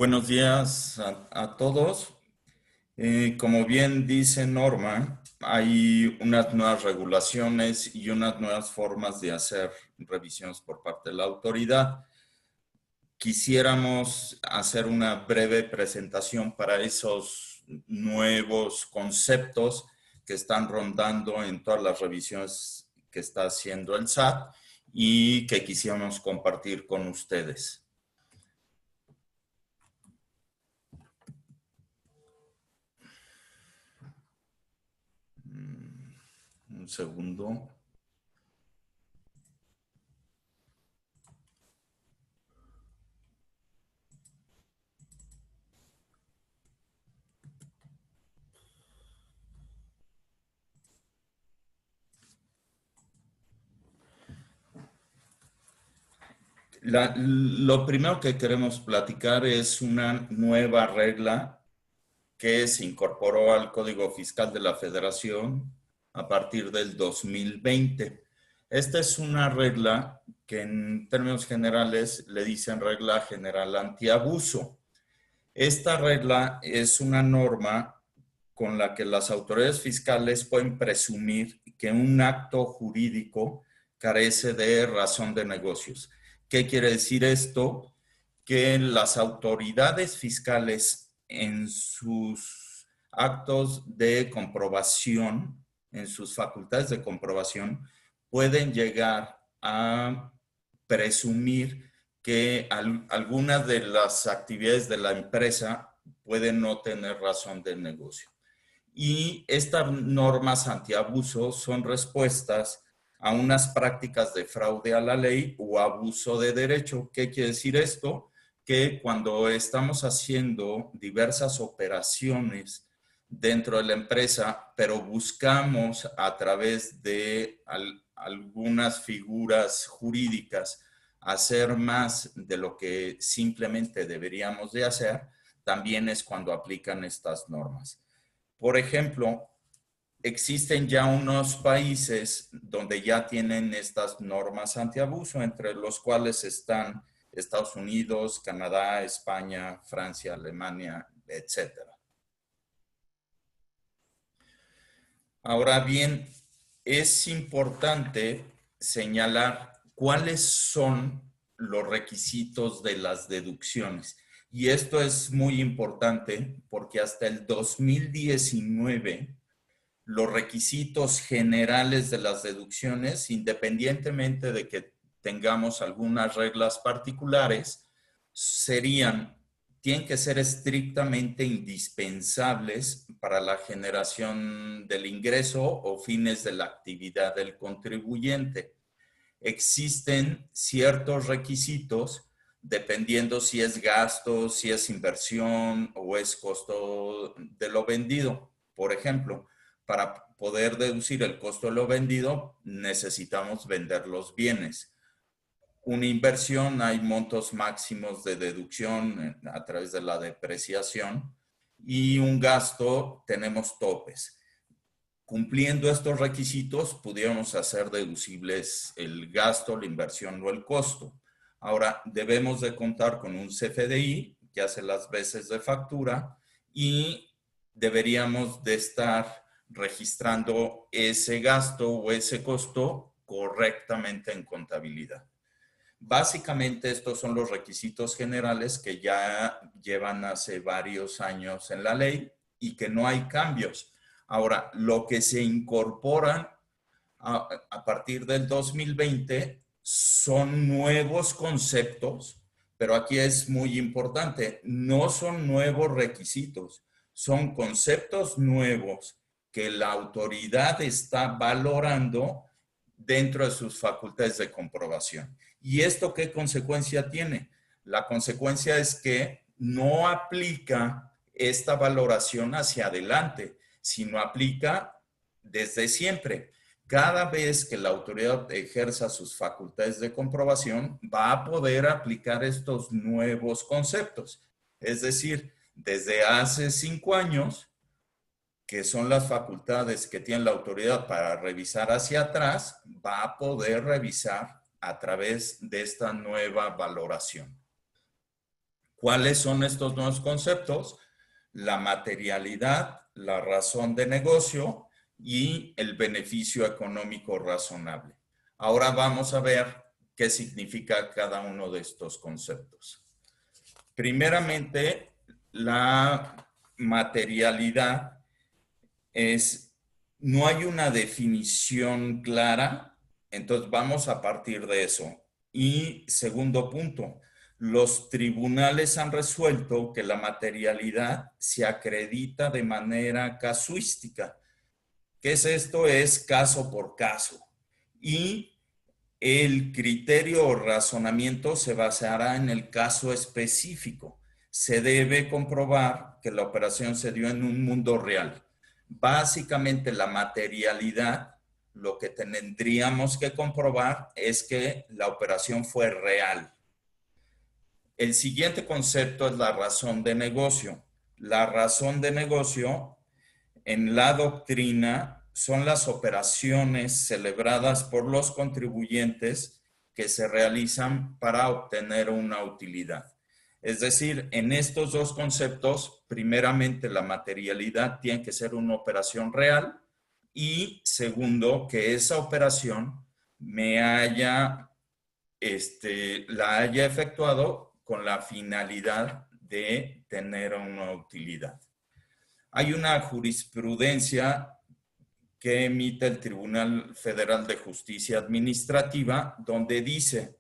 Buenos días a todos. Como bien dice Norma, hay unas nuevas regulaciones y unas nuevas formas de hacer revisiones por parte de la autoridad. Quisiéramos hacer una breve presentación para esos nuevos conceptos que están rondando en todas las revisiones que está haciendo el SAT y que quisiéramos compartir con ustedes. Un segundo. Lo primero que queremos platicar es una nueva regla que se incorporó al Código Fiscal de la Federación a partir del 2020. Esta es una regla que en términos generales le dicen regla general antiabuso. Esta regla es una norma con la que las autoridades fiscales pueden presumir que un acto jurídico carece de razón de negocios. ¿Qué quiere decir esto? Que las autoridades fiscales en sus actos de comprobación, en sus facultades de comprobación, pueden llegar a presumir que algunas de las actividades de la empresa pueden no tener razón de negocio. Y estas normas antiabuso son respuestas a unas prácticas de fraude a la ley o abuso de derecho. ¿Qué quiere decir esto? Que cuando estamos haciendo diversas operaciones dentro de la empresa, pero buscamos a través de algunas figuras jurídicas hacer más de lo que simplemente deberíamos de hacer, también es cuando aplican estas normas. Por ejemplo, existen ya unos países donde ya tienen estas normas antiabuso, entre los cuales están Estados Unidos, Canadá, España, Francia, Alemania, etc. Ahora bien, es importante señalar cuáles son los requisitos de las deducciones. Y esto es muy importante porque hasta el 2019 los requisitos generales de las deducciones, independientemente de que tengamos algunas reglas particulares, tienen que ser estrictamente indispensables para la generación del ingreso o fines de la actividad del contribuyente. Existen ciertos requisitos dependiendo si es gasto, si es inversión o es costo de lo vendido. Por ejemplo, para poder deducir el costo de lo vendido, necesitamos vender los bienes. Una inversión, hay montos máximos de deducción a través de la depreciación, y un gasto, tenemos topes. Cumpliendo estos requisitos, pudiéramos hacer deducibles el gasto, la inversión o el costo. Ahora, debemos de contar con un CFDI que hace las veces de factura y deberíamos de estar registrando ese gasto o ese costo correctamente en contabilidad. Básicamente estos son los requisitos generales que ya llevan hace varios años en la ley y que no hay cambios. Ahora, lo que se incorporan a partir del 2020 son nuevos conceptos, pero aquí es muy importante, no son nuevos requisitos, son conceptos nuevos que la autoridad está valorando dentro de sus facultades de comprobación. ¿Y esto qué consecuencia tiene? La consecuencia es que no aplica esta valoración hacia adelante, sino aplica desde siempre. Cada vez que la autoridad ejerza sus facultades de comprobación, va a poder aplicar estos nuevos conceptos. Es decir, desde hace 5 años, que son las facultades que tiene la autoridad para revisar hacia atrás, va a poder revisar a través de esta nueva valoración. ¿Cuáles son estos nuevos conceptos? La materialidad, la razón de negocio y el beneficio económico razonable. Ahora vamos a ver qué significa cada uno de estos conceptos. Primeramente, la materialidad no hay una definición clara, entonces vamos a partir de eso. Y segundo punto, los tribunales han resuelto que la materialidad se acredita de manera casuística. ¿Qué es esto? Es caso por caso. Y el criterio o razonamiento se basará en el caso específico. Se debe comprobar que la operación se dio en un mundo real. Básicamente la materialidad, lo que tendríamos que comprobar es que la operación fue real. El siguiente concepto es la razón de negocio. La razón de negocio en la doctrina son las operaciones celebradas por los contribuyentes que se realizan para obtener una utilidad. Es decir, en estos dos conceptos, primeramente la materialidad tiene que ser una operación real y segundo, que esa operación la haya efectuado con la finalidad de tener una utilidad. Hay una jurisprudencia que emite el Tribunal Federal de Justicia Administrativa donde dice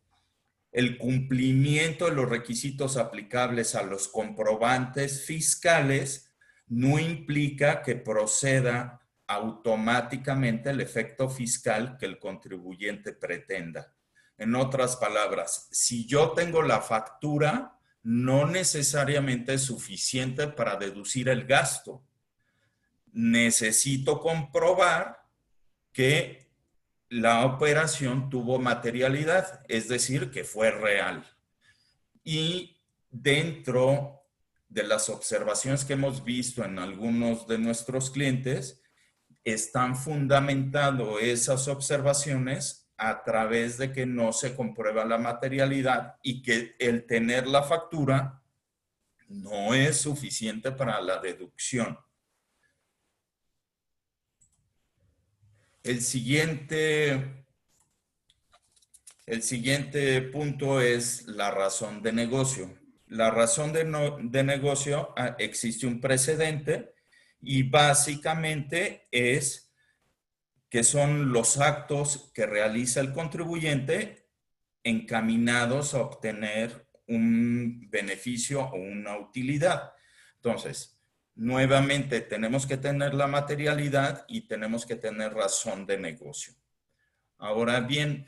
el cumplimiento de los requisitos aplicables a los comprobantes fiscales no implica que proceda automáticamente el efecto fiscal que el contribuyente pretenda. En otras palabras, si yo tengo la factura, no necesariamente es suficiente para deducir el gasto. Necesito comprobar que la operación tuvo materialidad, es decir, que fue real. Y dentro de las observaciones que hemos visto en algunos de nuestros clientes, están fundamentando esas observaciones a través de que no se comprueba la materialidad y que el tener la factura no es suficiente para la deducción. El siguiente punto es la razón de negocio. La razón de negocio, existe un precedente y básicamente es que son los actos que realiza el contribuyente encaminados a obtener un beneficio o una utilidad. Entonces, nuevamente tenemos que tener la materialidad y tenemos que tener razón de negocio. Ahora bien,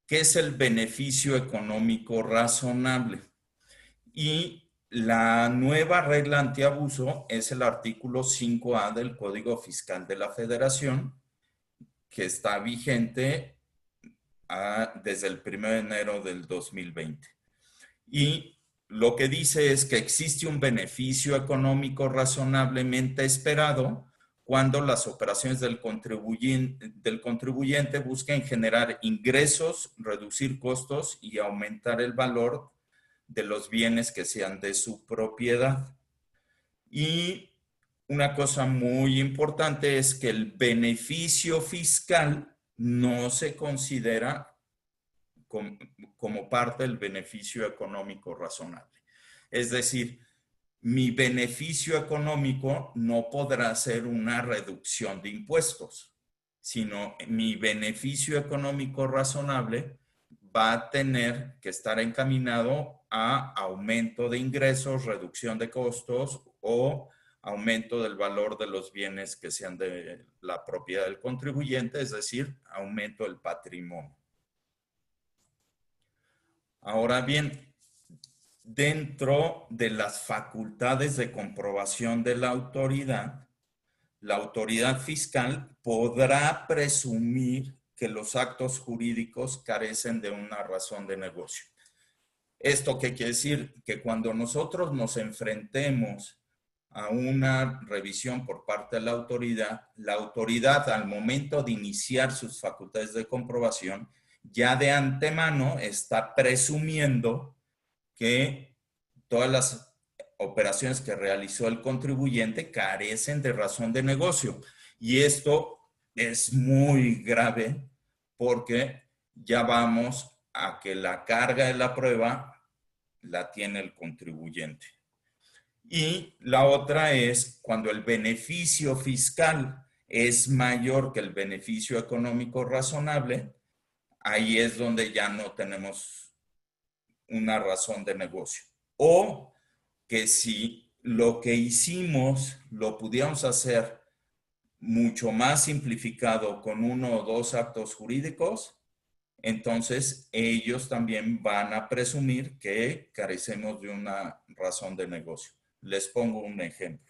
¿qué es el beneficio económico razonable? Y la nueva regla antiabuso es el artículo 5A del Código Fiscal de la Federación, que está vigente desde el 1 de enero del 2020. Y lo que dice es que existe un beneficio económico razonablemente esperado cuando las operaciones del contribuyente busquen generar ingresos, reducir costos y aumentar el valor de los bienes que sean de su propiedad. Y una cosa muy importante es que el beneficio fiscal no se considera como parte del beneficio económico razonable. Es decir, mi beneficio económico no podrá ser una reducción de impuestos, sino mi beneficio económico razonable va a tener que estar encaminado a aumento de ingresos, reducción de costos o aumento del valor de los bienes que sean de la propiedad del contribuyente, es decir, aumento del patrimonio. Ahora bien, dentro de las facultades de comprobación de la autoridad fiscal podrá presumir que los actos jurídicos carecen de una razón de negocio. ¿Esto qué quiere decir? Que cuando nosotros nos enfrentemos a una revisión por parte de la autoridad al momento de iniciar sus facultades de comprobación, ya de antemano está presumiendo que todas las operaciones que realizó el contribuyente carecen de razón de negocio. Y esto es muy grave porque ya vamos a que la carga de la prueba la tiene el contribuyente. Y la otra es cuando el beneficio fiscal es mayor que el beneficio económico razonable, ahí es donde ya no tenemos una razón de negocio. O que si lo que hicimos lo pudiéramos hacer mucho más simplificado con uno o dos actos jurídicos, entonces ellos también van a presumir que carecemos de una razón de negocio. Les pongo un ejemplo.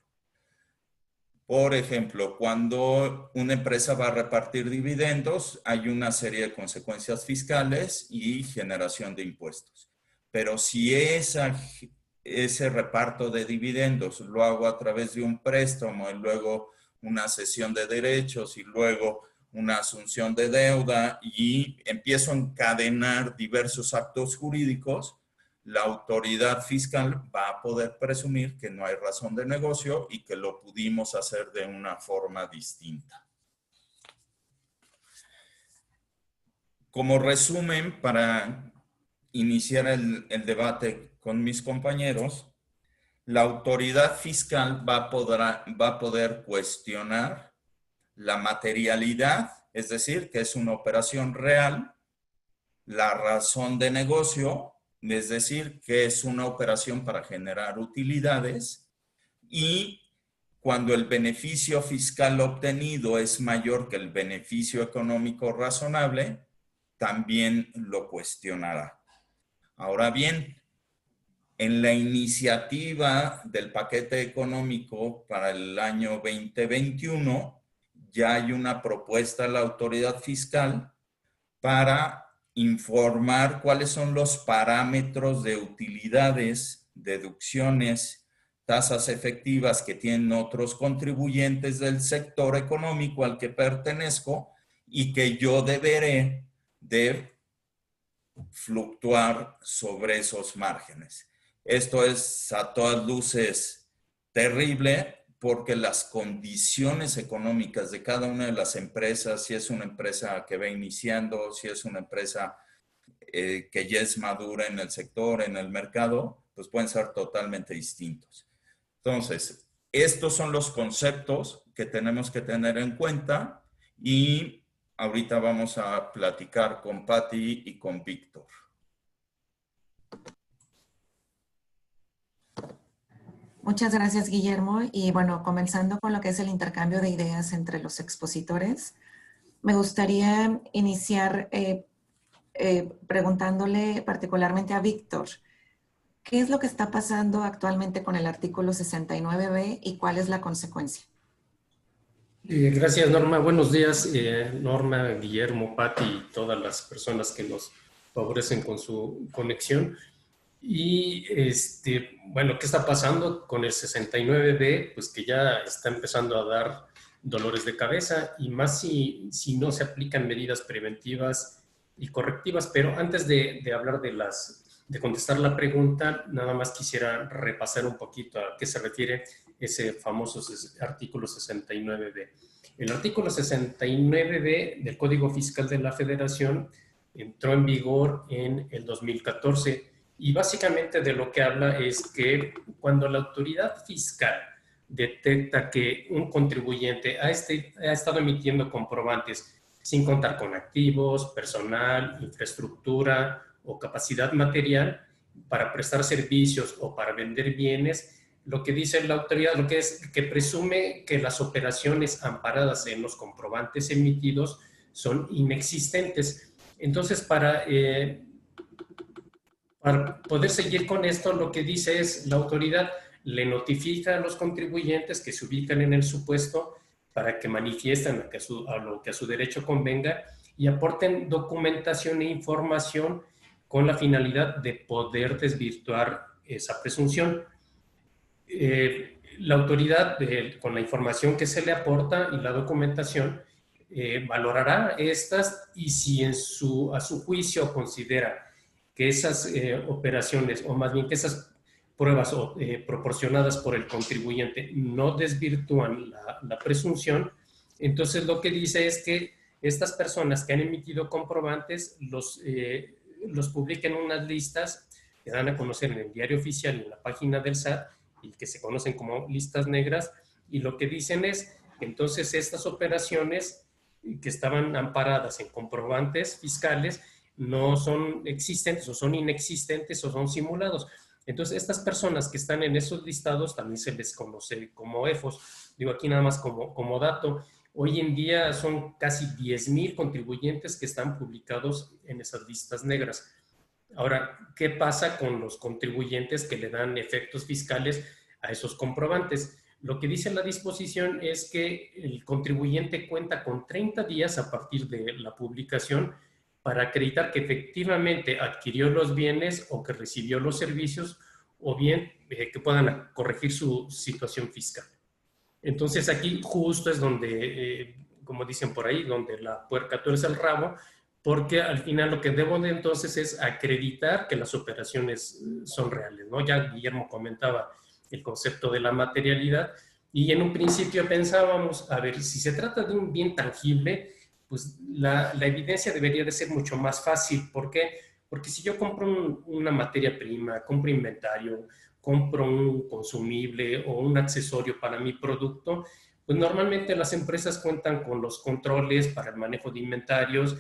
Por ejemplo, cuando una empresa va a repartir dividendos, hay una serie de consecuencias fiscales y generación de impuestos. Pero si ese reparto de dividendos lo hago a través de un préstamo y luego una cesión de derechos y luego una asunción de deuda y empiezo a encadenar diversos actos jurídicos, la autoridad fiscal va a poder presumir que no hay razón de negocio y que lo pudimos hacer de una forma distinta. Como resumen, para iniciar el debate con mis compañeros, la autoridad fiscal va a poder cuestionar la materialidad, es decir, que es una operación real, la razón de negocio, es decir, que es una operación para generar utilidades, y cuando el beneficio fiscal obtenido es mayor que el beneficio económico razonable, también lo cuestionará. Ahora bien, en la iniciativa del paquete económico para el año 2021, ya hay una propuesta a la autoridad fiscal para informar cuáles son los parámetros de utilidades, deducciones, tasas efectivas que tienen otros contribuyentes del sector económico al que pertenezco y que yo deberé de fluctuar sobre esos márgenes. Esto es a todas luces terrible porque las condiciones económicas de cada una de las empresas, si es una empresa que va iniciando, si es una empresa que ya es madura en el sector, en el mercado, pues pueden ser totalmente distintos. Entonces, estos son los conceptos que tenemos que tener en cuenta y ahorita vamos a platicar con Patti y con Víctor. Muchas gracias, Guillermo. Y bueno, comenzando con lo que es el intercambio de ideas entre los expositores, me gustaría iniciar preguntándole particularmente a Víctor, ¿qué es lo que está pasando actualmente con el artículo 69B y cuál es la consecuencia? Gracias, Norma. Buenos días, Norma, Guillermo, Patti y todas las personas que nos favorecen con su conexión. Y bueno, ¿qué está pasando con el 69B? Pues que ya está empezando a dar dolores de cabeza y más si no se aplican medidas preventivas y correctivas. Pero antes de hablar de contestar la pregunta, nada más quisiera repasar un poquito a qué se refiere ese famoso artículo 69B. El artículo 69B del Código Fiscal de la Federación entró en vigor en el 2014 y básicamente de lo que habla es que cuando la autoridad fiscal detecta que un contribuyente ha estado emitiendo comprobantes sin contar con activos, personal, infraestructura o capacidad material para prestar servicios o para vender bienes, lo que dice la autoridad, lo que es que presume que las operaciones amparadas en los comprobantes emitidos son inexistentes. Entonces, para poder seguir con esto, lo que dice es la autoridad le notifica a los contribuyentes que se ubican en el supuesto para que manifiesten a lo que a su derecho convenga y aporten documentación e información con la finalidad de poder desvirtuar esa presunción. La autoridad, con la información que se le aporta y la documentación, valorará estas y si a su juicio considera que esas operaciones, o más bien que esas pruebas proporcionadas por el contribuyente no desvirtúan la presunción. Entonces lo que dice es que estas personas que han emitido comprobantes los publiquen en unas listas que dan a conocer en el diario oficial y en la página del SAT, y que se conocen como listas negras, y lo que dicen es que entonces estas operaciones que estaban amparadas en comprobantes fiscales no son existentes o son inexistentes o son simulados. Entonces, estas personas que están en esos listados también se les conoce como EFOS. Digo aquí nada más como dato. Hoy en día son casi 10,000 contribuyentes que están publicados en esas listas negras. Ahora, ¿qué pasa con los contribuyentes que le dan efectos fiscales a esos comprobantes? Lo que dice la disposición es que el contribuyente cuenta con 30 días a partir de la publicación para acreditar que efectivamente adquirió los bienes o que recibió los servicios, o bien que puedan corregir su situación fiscal. Entonces aquí justo es donde, como dicen por ahí, donde la puerca tuerce el rabo, porque al final lo que debo de entonces es acreditar que las operaciones son reales, ¿no? Ya Guillermo comentaba el concepto de la materialidad, y en un principio pensábamos, a ver, si se trata de un bien tangible, pues la evidencia debería de ser mucho más fácil. ¿Por qué? Porque si yo compro una materia prima, compro inventario, compro un consumible o un accesorio para mi producto, pues normalmente las empresas cuentan con los controles para el manejo de inventarios,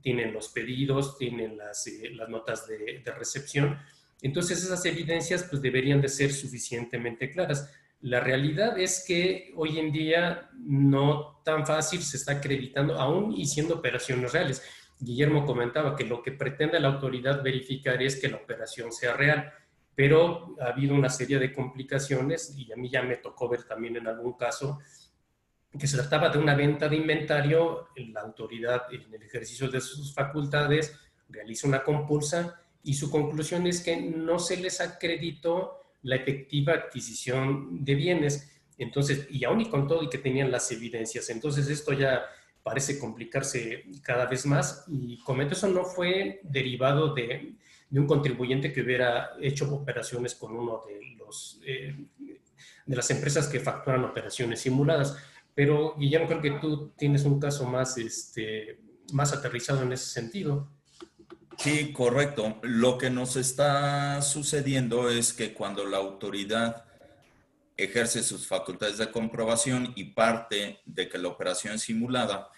tienen los pedidos, tienen las notas de recepción. Entonces esas evidencias pues deberían de ser suficientemente claras. La realidad es que hoy en día no tan fácil se está acreditando, aún y siendo operaciones reales. Guillermo comentaba que lo que pretende la autoridad verificar es que la operación sea real, pero ha habido una serie de complicaciones, y a mí ya me tocó ver también en algún caso que se trataba de una venta de inventario. La autoridad, en el ejercicio de sus facultades, realiza una compulsa y su conclusión es que no se les acreditó la efectiva adquisición de bienes. Entonces, y aún y con todo y que tenían las evidencias, entonces esto ya parece complicarse cada vez más, y comento, eso no fue derivado de un contribuyente que hubiera hecho operaciones con uno de las empresas que facturan operaciones simuladas. Pero, Guillermo, creo que tú tienes un caso más aterrizado en ese sentido. Sí, correcto. Lo que nos está sucediendo es que cuando la autoridad ejerce sus facultades de comprobación y parte de que la operación es simulada,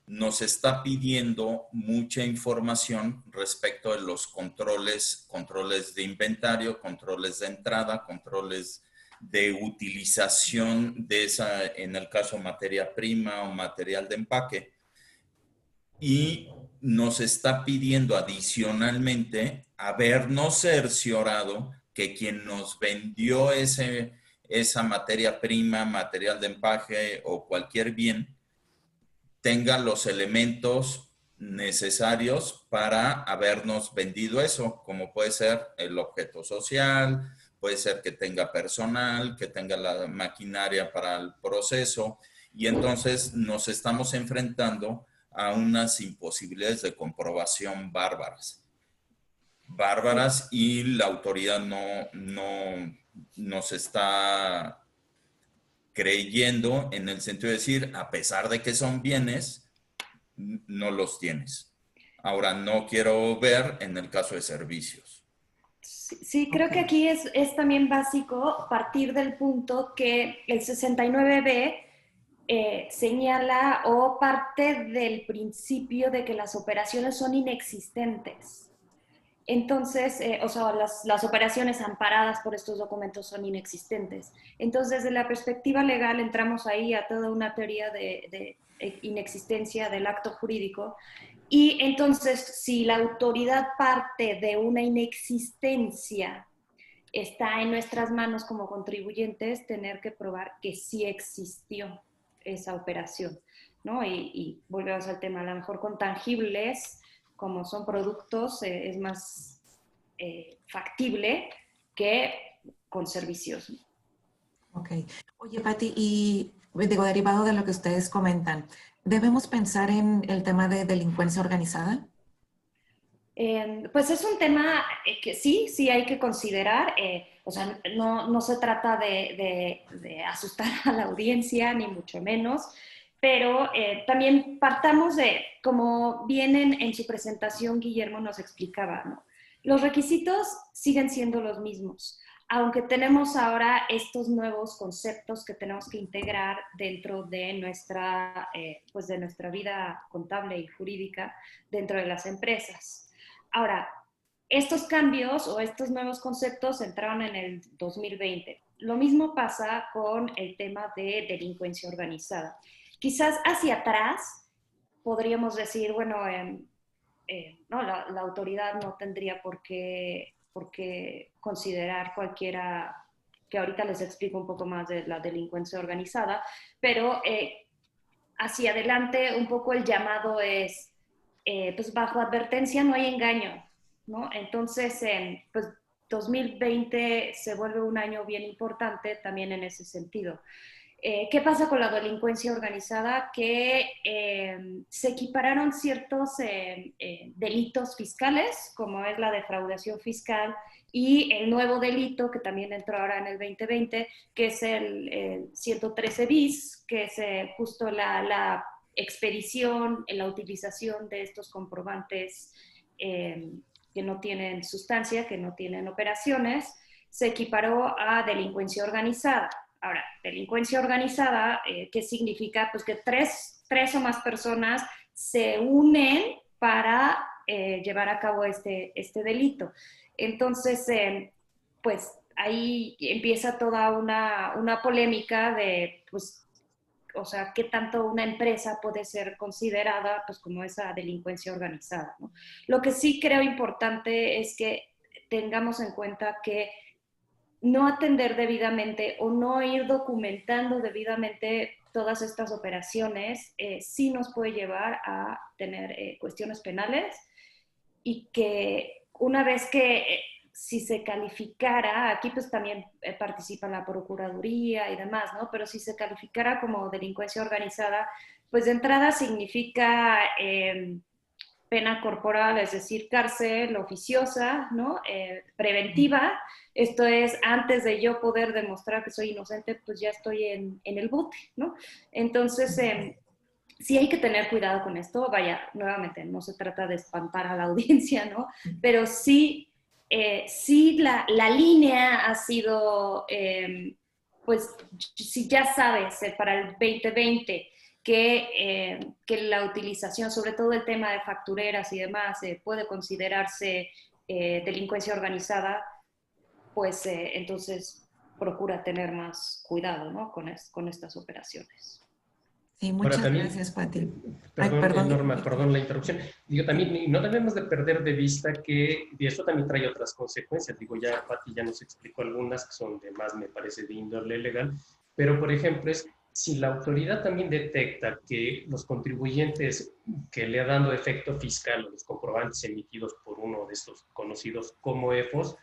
nos está pidiendo mucha información respecto de los controles de inventario, controles de entrada, controles de utilización de esa, en el caso materia prima o material de empaque. Y nos está pidiendo adicionalmente habernos cerciorado que quien nos vendió esa materia prima, material de empaque o cualquier bien, tenga los elementos necesarios para habernos vendido eso, como puede ser el objeto social, puede ser que tenga personal, que tenga la maquinaria para el proceso, y entonces nos estamos enfrentando a unas imposibilidades de comprobación bárbaras, y la autoridad no nos está creyendo, en el sentido de decir, a pesar de que son bienes, no los tienes. Ahora, no quiero ver en el caso de servicios. Sí, creo que aquí es también básico partir del punto que el 69B señala o parte del principio de que las operaciones son inexistentes. Entonces, o sea, las operaciones amparadas por estos documentos son inexistentes. Entonces, desde la perspectiva legal entramos ahí a toda una teoría de inexistencia del acto jurídico. Y entonces, si la autoridad parte de una inexistencia, está en nuestras manos como contribuyentes tener que probar que sí existió esa operación, ¿no? Y volvemos al tema, a lo mejor con tangibles, como son productos, es más factible que con servicios. Ok. Oye, Pati, y digo, derivado de lo que ustedes comentan, ¿debemos pensar en el tema de delincuencia organizada? Pues es un tema que sí hay que considerar. O sea, no se trata de asustar a la audiencia, ni mucho menos, pero también partamos de, como bien en su presentación Guillermo nos explicaba, ¿no? Los requisitos siguen siendo los mismos, aunque tenemos ahora estos nuevos conceptos que tenemos que integrar dentro de pues de nuestra vida contable y jurídica dentro de las empresas. Ahora, estos cambios o estos nuevos conceptos entraron en el 2020. Lo mismo pasa con el tema de delincuencia organizada. Quizás hacia atrás podríamos decir, bueno, no, la autoridad no tendría por qué considerar cualquiera, que ahorita les explico un poco más de la delincuencia organizada, pero hacia adelante un poco el llamado es, pues bajo advertencia no hay engaño, ¿no? Entonces, pues 2020 se vuelve un año bien importante también en ese sentido. ¿Qué pasa con la delincuencia organizada? Que se equipararon ciertos delitos fiscales, como es la defraudación fiscal, y el nuevo delito que también entró ahora en el 2020, que es el 113 bis, que es justo la expedición, la utilización de estos comprobantes que no tienen sustancia, que no tienen operaciones, se equiparó a delincuencia organizada. Ahora, delincuencia organizada, ¿qué significa? Pues que tres o más personas se unen para llevar a cabo este delito. Entonces, pues ahí empieza toda una polémica de, pues, o sea, qué tanto una empresa puede ser considerada pues como esa delincuencia organizada, ¿no? Lo que sí creo importante es que tengamos en cuenta que no atender debidamente o no ir documentando debidamente todas estas operaciones sí nos puede llevar a tener cuestiones penales, y que una vez que si se calificara, aquí pues también participa la Procuraduría y demás, ¿no? Pero si se calificara como delincuencia organizada, pues de entrada significa pena corporal, es decir, cárcel oficiosa, ¿no? Preventiva. Esto es, antes de yo poder demostrar que soy inocente, pues ya estoy en el bote, ¿no? Entonces, sí hay que tener cuidado con esto. Vaya, nuevamente, no se trata de espantar a la audiencia, ¿no? Pero sí la línea ha sido, pues, si ya sabes, para el 2020, que la utilización, sobre todo el tema de factureras y demás, puede considerarse delincuencia organizada, pues entonces procura tener más cuidado, ¿no? con estas operaciones. Sí, Ahora muchas también, gracias, Pati. Ay, perdón, perdón. Norma, perdón la interrupción. Digo, también no debemos de perder de vista que y esto también trae otras consecuencias. Digo, ya Pati ya nos explicó algunas que son de más, me parece, de índole legal, pero por ejemplo es si la autoridad también detecta que los contribuyentes que le ha dado efecto fiscal a los comprobantes emitidos por uno de estos conocidos como EFOS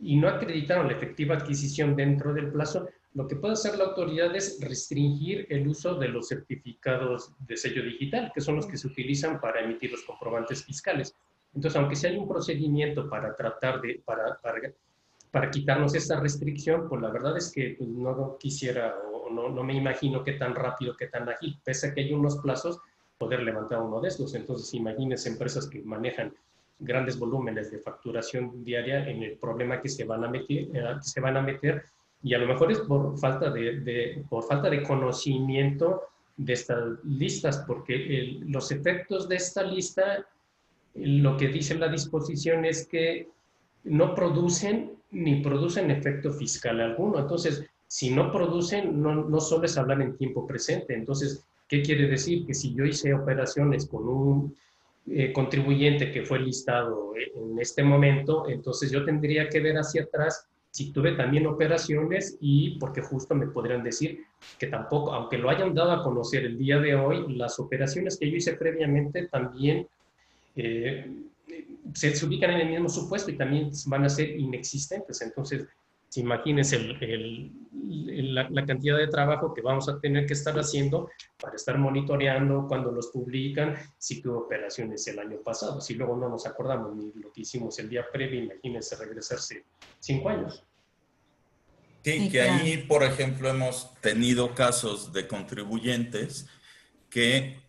y no acreditaron la efectiva adquisición dentro del plazo, lo que puede hacer la autoridad es restringir el uso de los certificados de sello digital, que son los que se utilizan para emitir los comprobantes fiscales. Entonces, aunque sea hay un procedimiento para tratar de, para quitarnos esta restricción, pues la verdad es que pues, no quisiera o no me imagino qué tan rápido, qué tan ágil, pese a que hay unos plazos, poder levantar uno de estos. Entonces, imagínense empresas que manejan grandes volúmenes de facturación diaria en el problema que se van a meter, y a lo mejor es por falta de conocimiento de estas listas, porque los efectos de esta lista, lo que dice la disposición es que no producen ni producen efecto fiscal alguno. Entonces, si no producen, no solo es hablar en tiempo presente. Entonces, ¿qué quiere decir? Que si yo hice operaciones con un contribuyente que fue listado en este momento, entonces yo tendría que ver hacia atrás si tuve también operaciones, y porque justo me podrían decir que tampoco, aunque lo hayan dado a conocer el día de hoy, las operaciones que yo hice previamente también se ubican en el mismo supuesto y también van a ser inexistentes. Entonces, Imagínense la cantidad de trabajo que vamos a tener que estar haciendo para estar monitoreando cuando los publican, si tuvo operaciones el año pasado. Si luego no nos acordamos ni lo que hicimos el día previo, imagínense regresarse 5 años. Sí, que ahí, por ejemplo, hemos tenido casos de contribuyentes que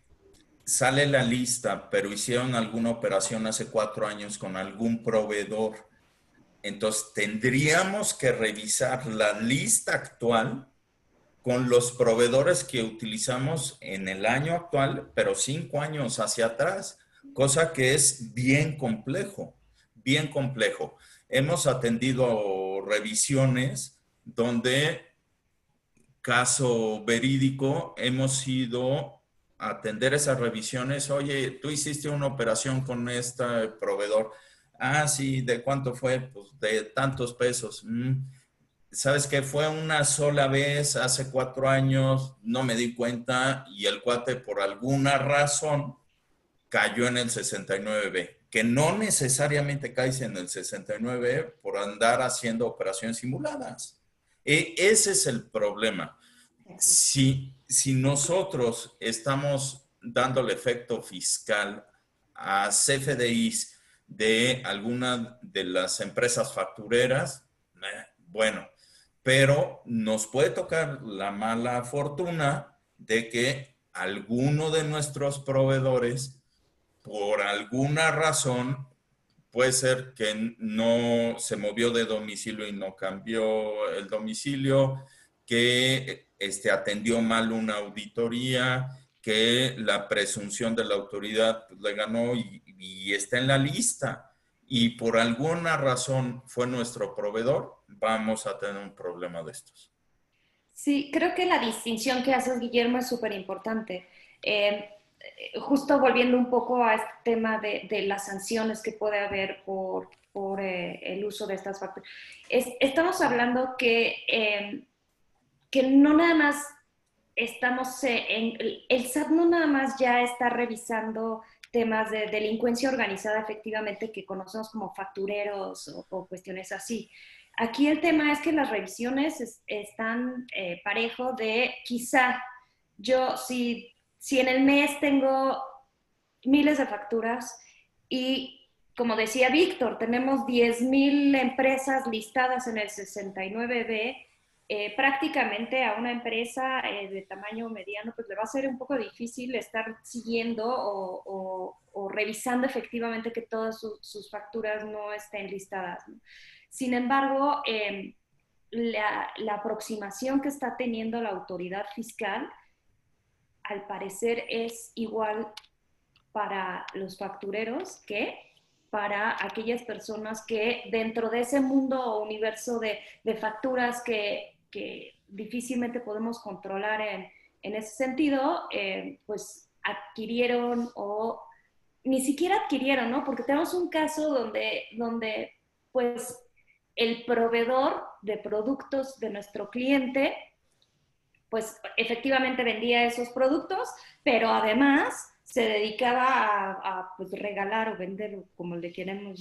sale la lista, pero hicieron alguna operación hace 4 años con algún proveedor. Entonces, tendríamos que revisar la lista actual con los proveedores que utilizamos en el año actual, pero 5 años hacia atrás, cosa que es bien complejo, bien complejo. Hemos atendido revisiones donde, caso verídico, hemos ido a atender esas revisiones. Oye, tú hiciste una operación con este proveedor. Ah, sí, ¿de cuánto fue? Pues de tantos pesos. ¿Sabes qué? Fue una sola vez hace 4 años, no me di cuenta y el cuate por alguna razón cayó en el 69B, que no necesariamente caes en el 69B por andar haciendo operaciones simuladas. Ese es el problema. Si nosotros estamos dándole efecto fiscal a CFDIs de alguna de las empresas factureras, bueno, pero nos puede tocar la mala fortuna de que alguno de nuestros proveedores, por alguna razón, puede ser que no se movió de domicilio y no cambió el domicilio, que atendió mal una auditoría, que la presunción de la autoridad le ganó y está en la lista. Y por alguna razón fue nuestro proveedor, vamos a tener un problema de estos. Sí, creo que la distinción que haces, Guillermo, es súper importante. Justo volviendo un poco a este tema de las sanciones que puede haber por el uso de estas facturas. Estamos hablando que no nada más estamos el SAT no nada más ya está revisando temas de delincuencia organizada efectivamente que conocemos como factureros o cuestiones así. Aquí el tema es que las revisiones están parejo de quizá yo si en el mes tengo miles de facturas y como decía Víctor, tenemos 10,000 empresas listadas en el 69B, prácticamente a una empresa de tamaño mediano pues le va a ser un poco difícil estar siguiendo o revisando efectivamente que todas sus facturas no estén listadas, ¿no? Sin embargo, la aproximación que está teniendo la autoridad fiscal al parecer es igual para los factureros que para aquellas personas que dentro de ese mundo o universo de facturas que difícilmente podemos controlar en ese sentido, pues adquirieron o ni siquiera adquirieron, ¿no? Porque tenemos un caso donde pues el proveedor de productos de nuestro cliente pues efectivamente vendía esos productos, pero además se dedicaba a pues, regalar o vender, como le queramos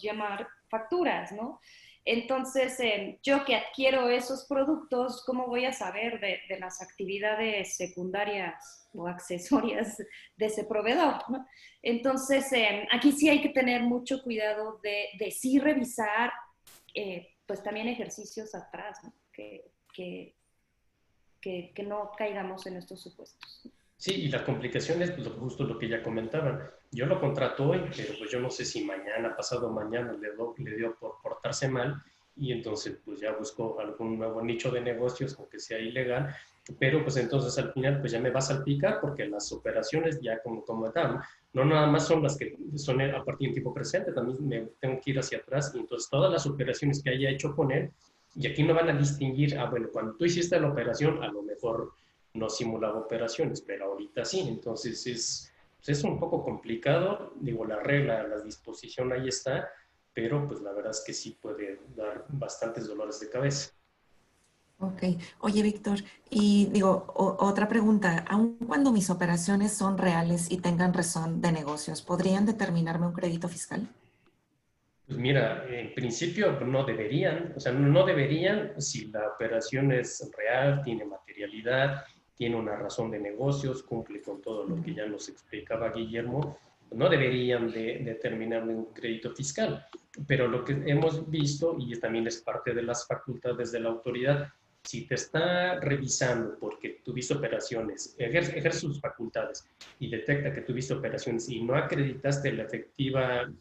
llamar, facturas, ¿no? Entonces, yo que adquiero esos productos, ¿cómo voy a saber de las actividades secundarias o accesorias de ese proveedor, ¿no? Entonces, aquí sí hay que tener mucho cuidado de sí revisar, pues también ejercicios atrás, ¿no? Que no caigamos en estos supuestos. Sí, y la complicación es justo lo que ya comentaban. Yo lo contrato hoy, pero pues yo no sé si mañana, pasado mañana le dio por portarse mal y entonces pues ya busco algún nuevo nicho de negocios, aunque sea ilegal, pero pues entonces al final pues ya me va a salpicar porque las operaciones ya como comentaban, no nada más son las que son a partir de tiempo presente, también me tengo que ir hacia atrás y entonces todas las operaciones que haya hecho con él, y aquí no van a distinguir, bueno, cuando tú hiciste la operación, a lo mejor no simulaba operaciones, pero ahorita sí, entonces es un poco complicado, digo, la regla, la disposición ahí está, pero pues la verdad es que sí puede dar bastantes dolores de cabeza. Ok. Oye, Víctor, y digo, otra pregunta, aun cuando mis operaciones son reales y tengan razón de negocios, ¿podrían determinarme un crédito fiscal? Pues mira, en principio no deberían, o sea, no deberían si la operación es real, tiene materialidad, tiene una razón de negocios, cumple con todo lo que ya nos explicaba Guillermo, no deberían de determinarle un crédito fiscal. Pero lo que hemos visto, y también es parte de las facultades de la autoridad, si te está revisando porque tuviste operaciones, ejerce sus facultades y detecta que tuviste operaciones y no acreditaste la efectiva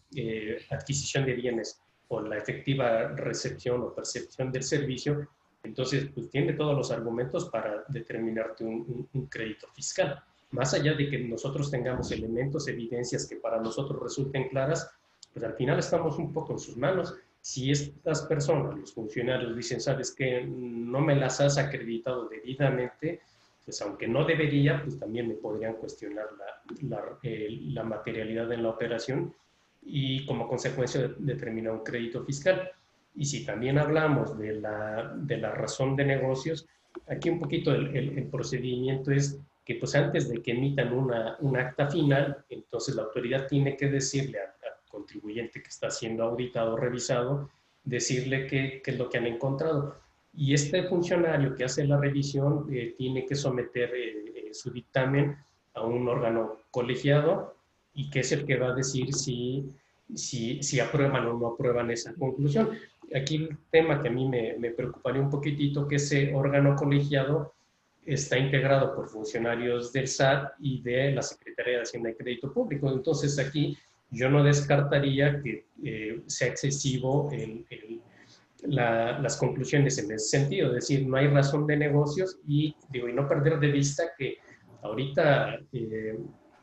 adquisición de bienes o la efectiva recepción o percepción del servicio, entonces pues, tiene todos los argumentos para determinarte un crédito fiscal. Más allá de que nosotros tengamos elementos, evidencias que para nosotros resulten claras, pues al final estamos un poco en sus manos. Si estas personas, los funcionarios, dicen, sabes que no me las has acreditado debidamente, pues aunque no debería, pues también me podrían cuestionar la materialidad en la operación y como consecuencia determinar un crédito fiscal. Y si también hablamos de la razón de negocios, aquí un poquito el procedimiento es que pues antes de que emitan un acta final, entonces la autoridad tiene que decirle al contribuyente que está siendo auditado o revisado, decirle qué es lo que han encontrado. Y este funcionario que hace la revisión tiene que someter su dictamen a un órgano colegiado y que es el que va a decir si aprueban o no aprueban esa conclusión. Aquí el tema que a mí me preocuparía un poquitito, que ese órgano colegiado está integrado por funcionarios del SAT y de la Secretaría de Hacienda y Crédito Público. Entonces aquí yo no descartaría que sea excesivo las conclusiones en ese sentido, es decir, no hay razón de negocios y no perder de vista que ahorita,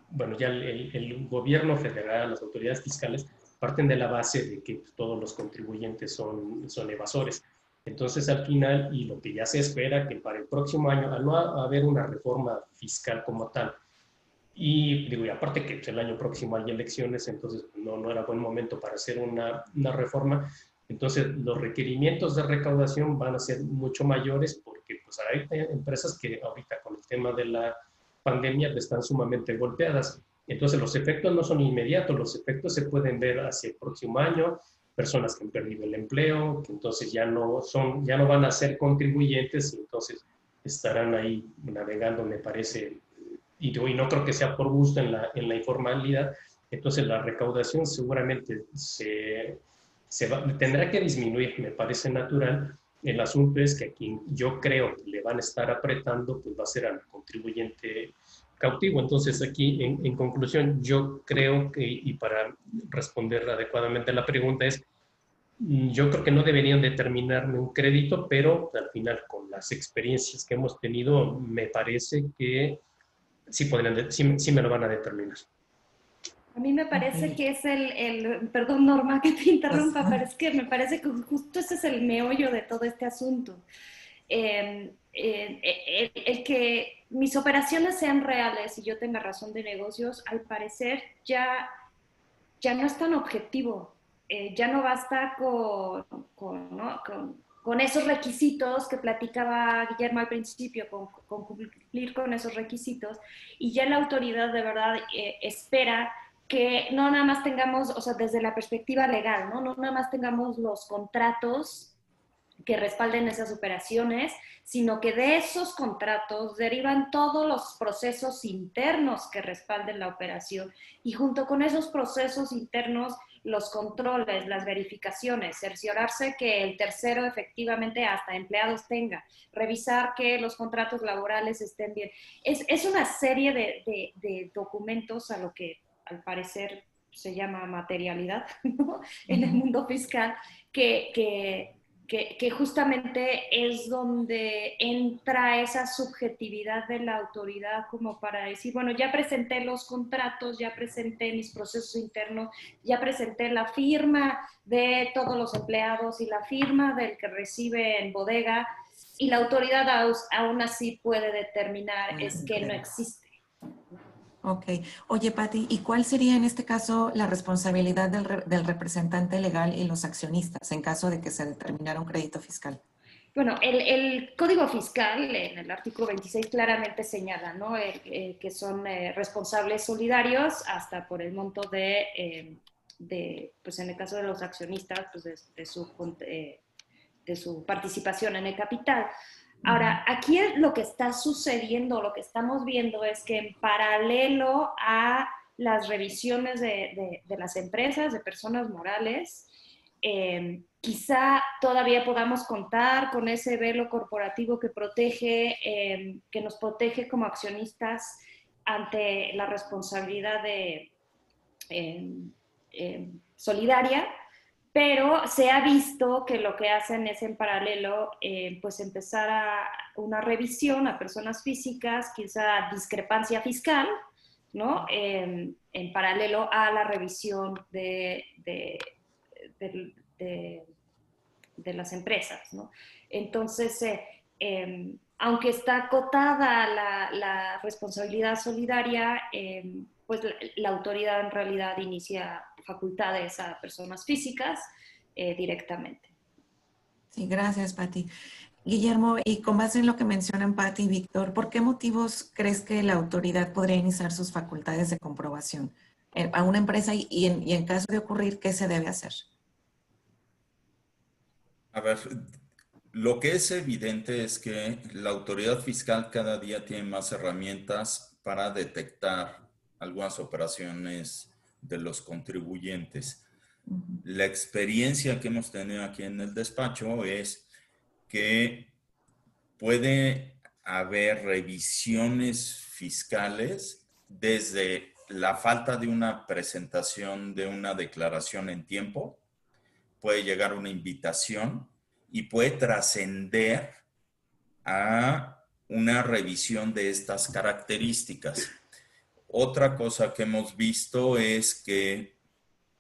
bueno, ya el gobierno federal, las autoridades fiscales parten de la base de que todos los contribuyentes son evasores. Entonces, al final, y lo que ya se espera, que para el próximo año, al no haber una reforma fiscal como tal, y aparte que el año próximo hay elecciones, entonces no era buen momento para hacer una reforma. Entonces, los requerimientos de recaudación van a ser mucho mayores porque pues, hay empresas que ahorita con el tema de la pandemia están sumamente golpeadas. Entonces, los efectos no son inmediatos, los efectos se pueden ver hacia el próximo año, personas que han perdido el empleo, que entonces ya no van a ser contribuyentes y entonces estarán ahí navegando, me parece, y no creo que sea por gusto en la informalidad. Entonces la recaudación seguramente tendrá que disminuir, me parece natural. El asunto es que a quien yo creo que le van a estar apretando, pues va a ser al contribuyente cautivo. Entonces aquí, en conclusión, yo creo que, y para responder adecuadamente a la pregunta es, yo creo que no deberían determinarme un crédito, pero al final con las experiencias que hemos tenido, me parece que sí, sí me lo van a determinar. A mí me parece que es perdón Norma que te interrumpa, pero es que me parece que justo ese es el meollo de todo este asunto. El que mis operaciones sean reales y yo tenga razón de negocios, al parecer ya no es tan objetivo. Ya no basta con esos requisitos que platicaba Guillermo al principio, con cumplir con esos requisitos, y ya la autoridad de verdad espera que no nada más tengamos, o sea, desde la perspectiva legal, no nada más tengamos los contratos que respalden esas operaciones, sino que de esos contratos derivan todos los procesos internos que respalden la operación y junto con esos procesos internos los controles, las verificaciones, cerciorarse que el tercero efectivamente hasta empleados tenga, revisar que los contratos laborales estén bien. Es una serie de documentos a lo que al parecer se llama materialidad, ¿no? En el mundo fiscal, que justamente es donde entra esa subjetividad de la autoridad como para decir, bueno, ya presenté los contratos, ya presenté mis procesos internos, ya presenté la firma de todos los empleados y la firma del que recibe en bodega, y la autoridad aún así puede determinar es que no existe. Ok. Oye, Pati, ¿y cuál sería en este caso la responsabilidad del representante legal y los accionistas en caso de que se determinara un crédito fiscal? Bueno, el Código Fiscal, en el artículo 26, claramente señala, ¿no? Que son responsables solidarios hasta por el monto de pues en el caso de los accionistas, pues de su participación en el capital. Ahora, aquí lo que está sucediendo, lo que estamos viendo es que en paralelo a las revisiones de las empresas, de personas morales, quizá todavía podamos contar con ese velo corporativo que protege, que nos protege como accionistas ante la responsabilidad solidaria, pero se ha visto que lo que hacen es en paralelo, pues empezar a una revisión a personas físicas, quizá discrepancia fiscal, ¿no? En paralelo a la revisión de las empresas, ¿no? Entonces, aunque está acotada la responsabilidad solidaria, pues la autoridad en realidad inicia facultades a personas físicas directamente. Sí, gracias, Pati. Guillermo, y con base en lo que mencionan Pati y Víctor, ¿por qué motivos crees que la autoridad podría iniciar sus facultades de comprobación a una empresa y en caso de ocurrir, qué se debe hacer? A ver, lo que es evidente es que la autoridad fiscal cada día tiene más herramientas para detectar algunas operaciones de los contribuyentes. La experiencia que hemos tenido aquí en el despacho es que puede haber revisiones fiscales desde la falta de una presentación de una declaración en tiempo, puede llegar una invitación y puede trascender a una revisión de estas características. Otra cosa que hemos visto es que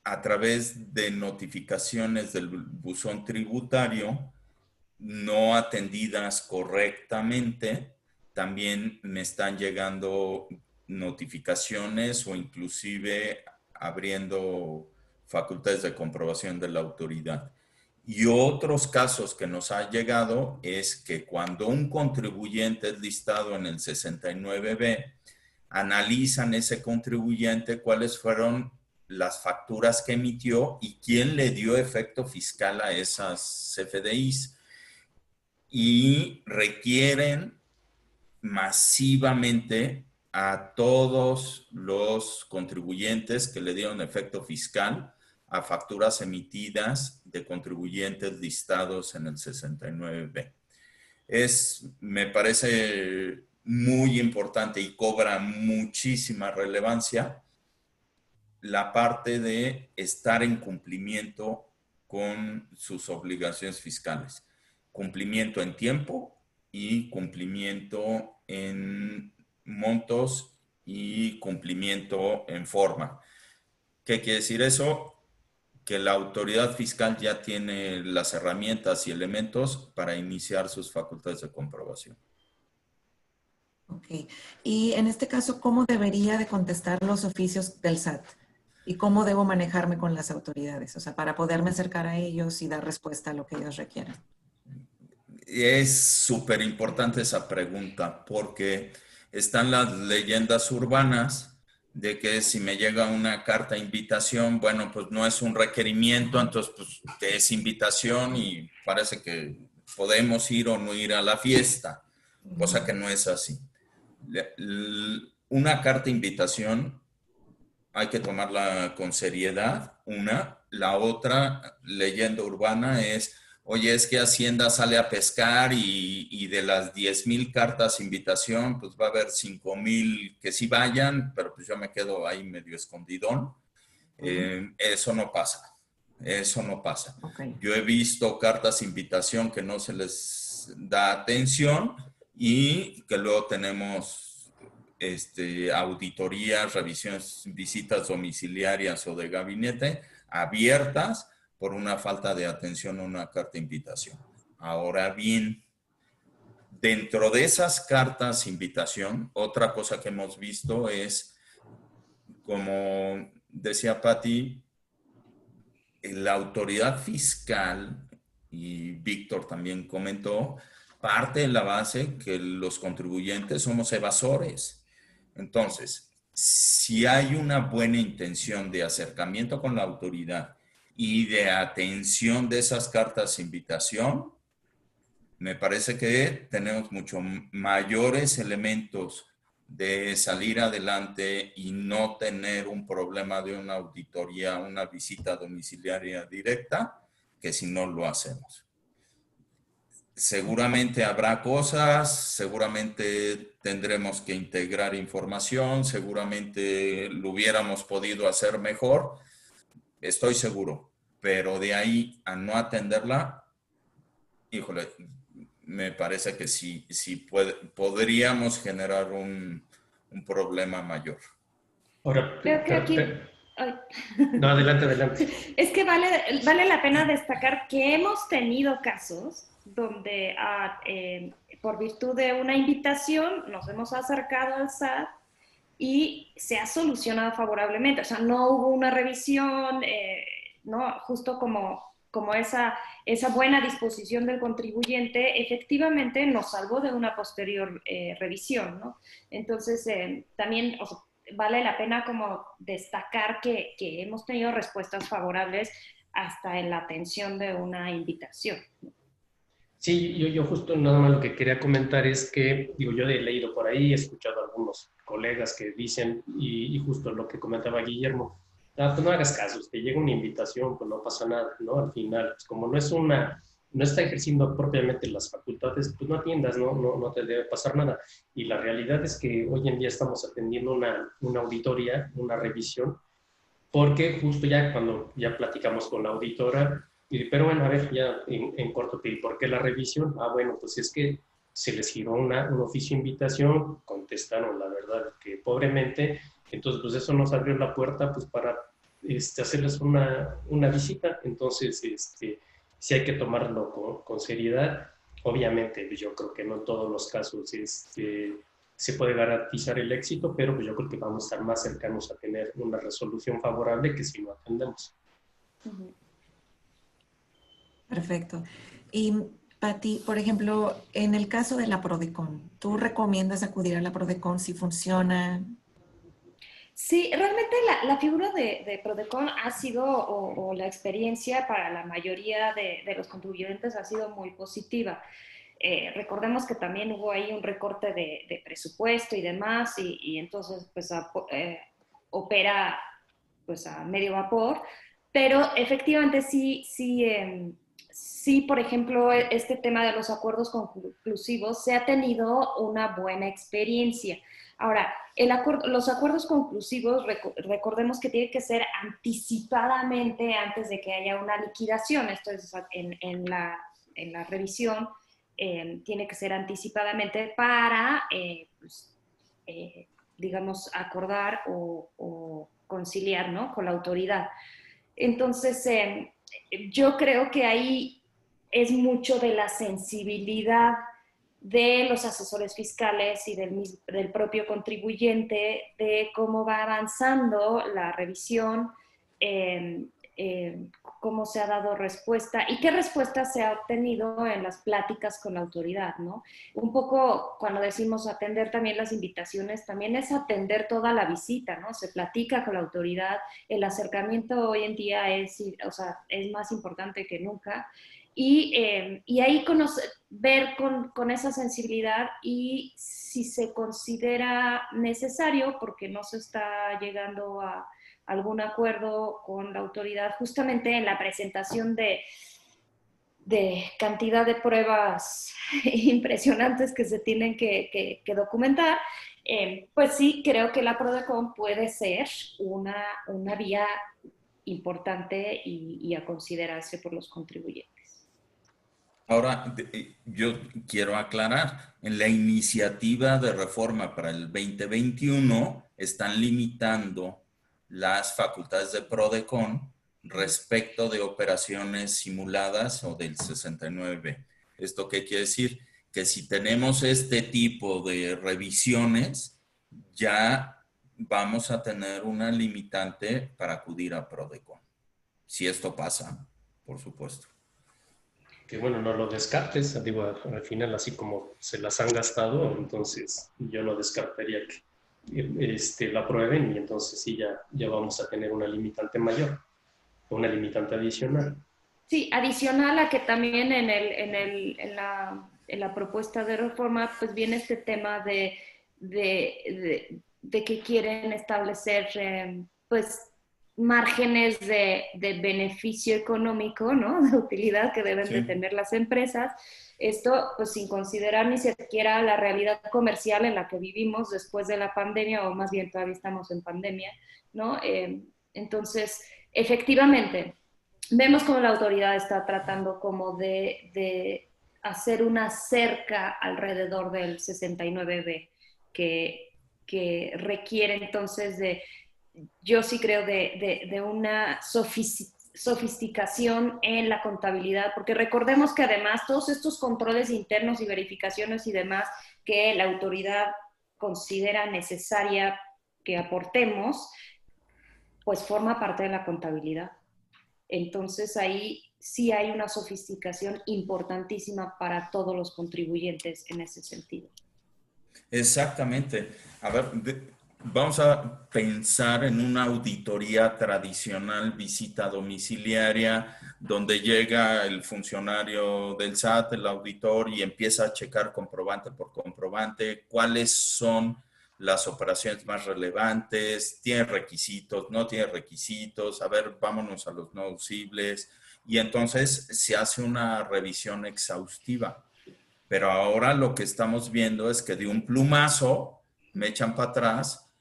a través de notificaciones del buzón tributario no atendidas correctamente, también me están llegando notificaciones o inclusive abriendo facultades de comprobación de la autoridad. Y otros casos que nos ha llegado es que cuando un contribuyente es listado en el 69B, analizan ese contribuyente cuáles fueron las facturas que emitió y quién le dio efecto fiscal a esas CFDIs. Y requieren masivamente a todos los contribuyentes que le dieron efecto fiscal a facturas emitidas de contribuyentes listados en el 69B. Me parece muy importante y cobra muchísima relevancia la parte de estar en cumplimiento con sus obligaciones fiscales. Cumplimiento en tiempo y cumplimiento en montos y cumplimiento en forma. ¿Qué quiere decir eso? Que la autoridad fiscal ya tiene las herramientas y elementos para iniciar sus facultades de comprobación. Ok. Y en este caso, ¿cómo debería de contestar los oficios del SAT? ¿Y cómo debo manejarme con las autoridades? O sea, para poderme acercar a ellos y dar respuesta a lo que ellos requieran. Es súper importante esa pregunta porque están las leyendas urbanas de que si me llega una carta de invitación, bueno, pues no es un requerimiento, entonces pues que es invitación y parece que podemos ir o no ir a la fiesta, cosa que no es así. Una carta de invitación hay que tomarla con seriedad, una. La otra leyenda urbana es, oye, es que Hacienda sale a pescar y de las 10,000 cartas invitación, pues va a haber 5,000 que sí vayan, pero pues yo me quedo ahí medio escondidón. Eso no pasa. Eso no pasa. Okay. Yo he visto cartas invitación que no se les da atención y que luego tenemos auditorías, revisiones, visitas domiciliarias o de gabinete abiertas por una falta de atención a una carta de invitación. Ahora bien, dentro de esas cartas de invitación, otra cosa que hemos visto es, como decía Pati, la autoridad fiscal, y Víctor también comentó, parte de la base que los contribuyentes somos evasores. Entonces, si hay una buena intención de acercamiento con la autoridad y de atención de esas cartas de invitación, me parece que tenemos mucho mayores elementos de salir adelante y no tener un problema de una auditoría, una visita domiciliaria directa, que si no lo hacemos. Seguramente habrá cosas, seguramente tendremos que integrar información, seguramente lo hubiéramos podido hacer mejor, estoy seguro, pero de ahí a no atenderla, híjole, me parece que sí podríamos generar un problema mayor. Ahora, Creo que aquí... Ay. No, adelante, adelante. Es que vale la pena destacar que hemos tenido casos donde por virtud de una invitación nos hemos acercado al SAT y se ha solucionado favorablemente. O sea, no hubo una revisión, ¿no? Justo como esa buena disposición del contribuyente efectivamente nos salvó de una posterior revisión, ¿no? Entonces, también vale la pena como destacar que hemos tenido respuestas favorables hasta en la atención de una invitación, ¿no? Sí, yo justo nada más lo que quería comentar es que, digo, yo he leído por ahí, he escuchado a algunos colegas que dicen, y justo lo que comentaba Guillermo, pues no hagas caso, te llega una invitación, pues no pasa nada, ¿no? Al final, pues como no está ejerciendo propiamente las facultades, pues no atiendas, no te debe pasar nada. Y la realidad es que hoy en día estamos atendiendo una auditoría, una revisión, porque justo ya cuando ya platicamos con la auditora, pero bueno, a ver, ya en corto, ¿por qué la revisión? Bueno, pues es que se les giró un oficio de invitación, contestaron la verdad que pobremente, entonces pues eso nos abrió la puerta pues para hacerles una visita, entonces sí hay que tomarlo con seriedad. Obviamente, pues, yo creo que no en todos los casos se puede garantizar el éxito, pero pues yo creo que vamos a estar más cercanos a tener una resolución favorable que si no atendemos. Uh-huh. Perfecto. Y Pati, por ejemplo, en el caso de la Prodecon, ¿tú recomiendas acudir a la Prodecon si funciona? Sí, realmente la figura de Prodecon ha sido, o la experiencia para la mayoría de los contribuyentes ha sido muy positiva. Recordemos que también hubo ahí un recorte de presupuesto y demás, y entonces pues opera pues a medio vapor, pero efectivamente sí, por ejemplo, este tema de los acuerdos conclusivos se ha tenido una buena experiencia. Ahora, los acuerdos conclusivos, recordemos que tienen que ser anticipadamente antes de que haya una liquidación. Esto es en la revisión, tiene que ser anticipadamente para, digamos, acordar o conciliar, ¿no?, con la autoridad. Entonces, yo creo que ahí es mucho de la sensibilidad de los asesores fiscales y del propio contribuyente, de cómo va avanzando la revisión, cómo se ha dado respuesta y qué respuesta se ha obtenido en las pláticas con la autoridad, ¿no? Un poco cuando decimos atender también las invitaciones, también es atender toda la visita, ¿no? Se platica con la autoridad, el acercamiento hoy en día es más importante que nunca. Y ahí ver con esa sensibilidad y si se considera necesario, porque no se está llegando a algún acuerdo con la autoridad, justamente en la presentación de cantidad de pruebas impresionantes que se tienen que documentar, pues sí, creo que la Prodecon puede ser una vía importante y a considerarse por los contribuyentes. Ahora, yo quiero aclarar, en la iniciativa de reforma para el 2021 están limitando las facultades de Prodecon respecto de operaciones simuladas o del 69B. ¿Esto qué quiere decir? Que si tenemos este tipo de revisiones, ya vamos a tener una limitante para acudir a Prodecon. Si esto pasa, por supuesto. Que bueno, no lo descartes, digo, al final así como se las han gastado, entonces yo no descartaría la aprueben y entonces sí, ya vamos a tener una limitante mayor, una limitante adicional. Sí, adicional a que también en la propuesta de reforma, pues viene este tema de que quieren establecer, pues, márgenes de beneficio económico, ¿no? De utilidad que deben de tener las empresas. Esto, pues, sin considerar ni siquiera la realidad comercial en la que vivimos después de la pandemia, o más bien todavía estamos en pandemia, ¿no? Entonces, efectivamente, vemos cómo la autoridad está tratando como de hacer una cerca alrededor del 69B, que requiere entonces yo sí creo de una sofisticación en la contabilidad, porque recordemos que además todos estos controles internos y verificaciones y demás que la autoridad considera necesaria que aportemos, pues forma parte de la contabilidad. Entonces ahí sí hay una sofisticación importantísima para todos los contribuyentes en ese sentido. Exactamente. A ver, vamos a pensar en una auditoría tradicional, visita domiciliaria, donde llega el funcionario del SAT, el auditor, y empieza a checar comprobante por comprobante cuáles son las operaciones más relevantes, tiene requisitos, no tiene requisitos, a ver, vámonos a los no deducibles, y entonces se hace una revisión exhaustiva. Pero ahora lo que estamos viendo es que de un plumazo me echan para atrás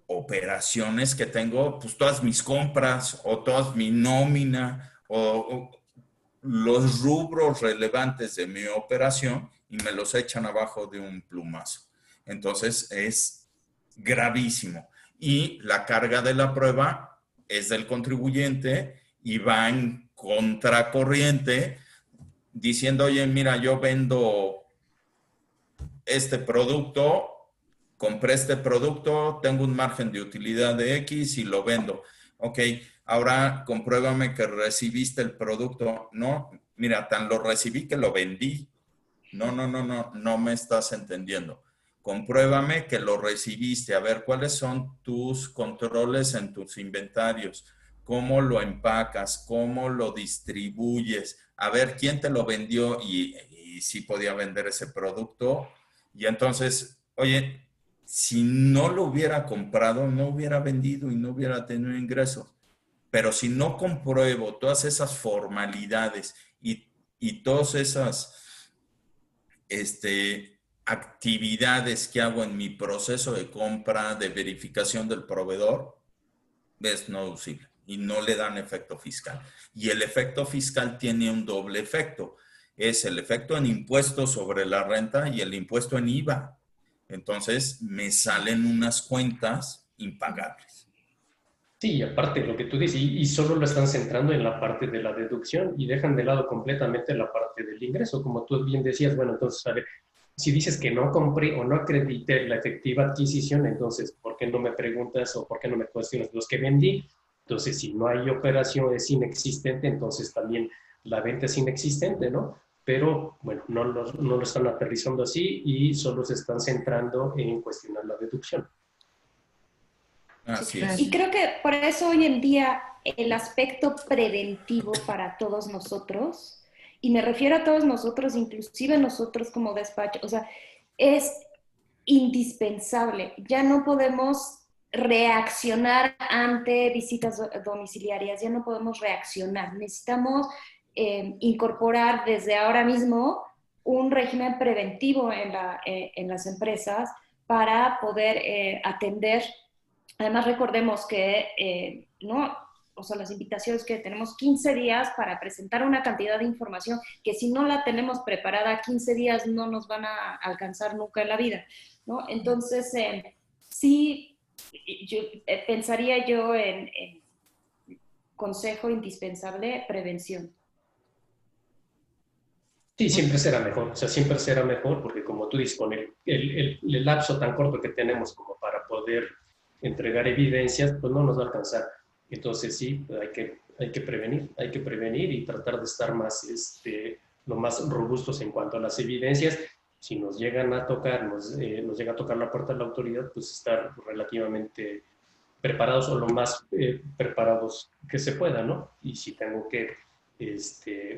operaciones que tengo, pues todas mis compras o toda mi nómina o los rubros relevantes de mi operación y me los echan abajo de un plumazo. Entonces es gravísimo. Y la carga de la prueba es del contribuyente y va en contracorriente diciendo, oye, mira, yo vendo este producto, compré este producto, tengo un margen de utilidad de X y lo vendo. Ok, ahora compruébame que recibiste el producto. No, mira, tan lo recibí que lo vendí. No me estás entendiendo. Compruébame que lo recibiste. A ver, ¿cuáles son tus controles en tus inventarios? ¿Cómo lo empacas? ¿Cómo lo distribuyes? A ver, ¿quién te lo vendió? Y si podía vender ese producto. Y entonces, oye, si no lo hubiera comprado, no hubiera vendido y no hubiera tenido ingresos. Pero si no compruebo todas esas formalidades y todas esas actividades que hago en mi proceso de compra, de verificación del proveedor, es no deducible y no le dan efecto fiscal. Y el efecto fiscal tiene un doble efecto. Es el efecto en impuestos sobre la renta y el impuesto en IVA. Entonces, me salen unas cuentas impagables. Sí, aparte lo que tú dices, y solo lo están centrando en la parte de la deducción y dejan de lado completamente la parte del ingreso. Como tú bien decías, bueno, entonces, a ver, si dices que no compré o no acredité la efectiva adquisición, entonces, ¿por qué no me preguntas o por qué no me cuestionas los que vendí? Entonces, si no hay operación, es inexistente, entonces también la venta es inexistente, ¿no? Pero, bueno, no lo están aterrizando así y solo se están centrando en cuestionar la deducción. Así Sí. es. Y creo que por eso hoy en día el aspecto preventivo para todos nosotros, y me refiero a todos nosotros, inclusive nosotros como despacho, o sea, es indispensable. Ya no podemos reaccionar ante visitas domiciliarias, ya no podemos reaccionar. Necesitamos incorporar desde ahora mismo un régimen preventivo en las empresas para poder atender. Además, recordemos que, ¿no? O sea, las invitaciones que tenemos 15 días para presentar una cantidad de información que si no la tenemos preparada 15 días no nos van a alcanzar nunca en la vida, ¿no? Entonces, sí, pensaría yo en consejo indispensable, prevención. Sí, siempre será mejor, o sea, siempre será mejor porque como tú dices, con el lapso tan corto que tenemos como para poder entregar evidencias, pues no nos va a alcanzar. Entonces sí, hay que prevenir y tratar de estar más, lo más robustos en cuanto a las evidencias, si nos llegan a tocar, nos llega a tocar la puerta de la autoridad, pues estar relativamente preparados o lo más preparados que se pueda, ¿no? Y si tengo que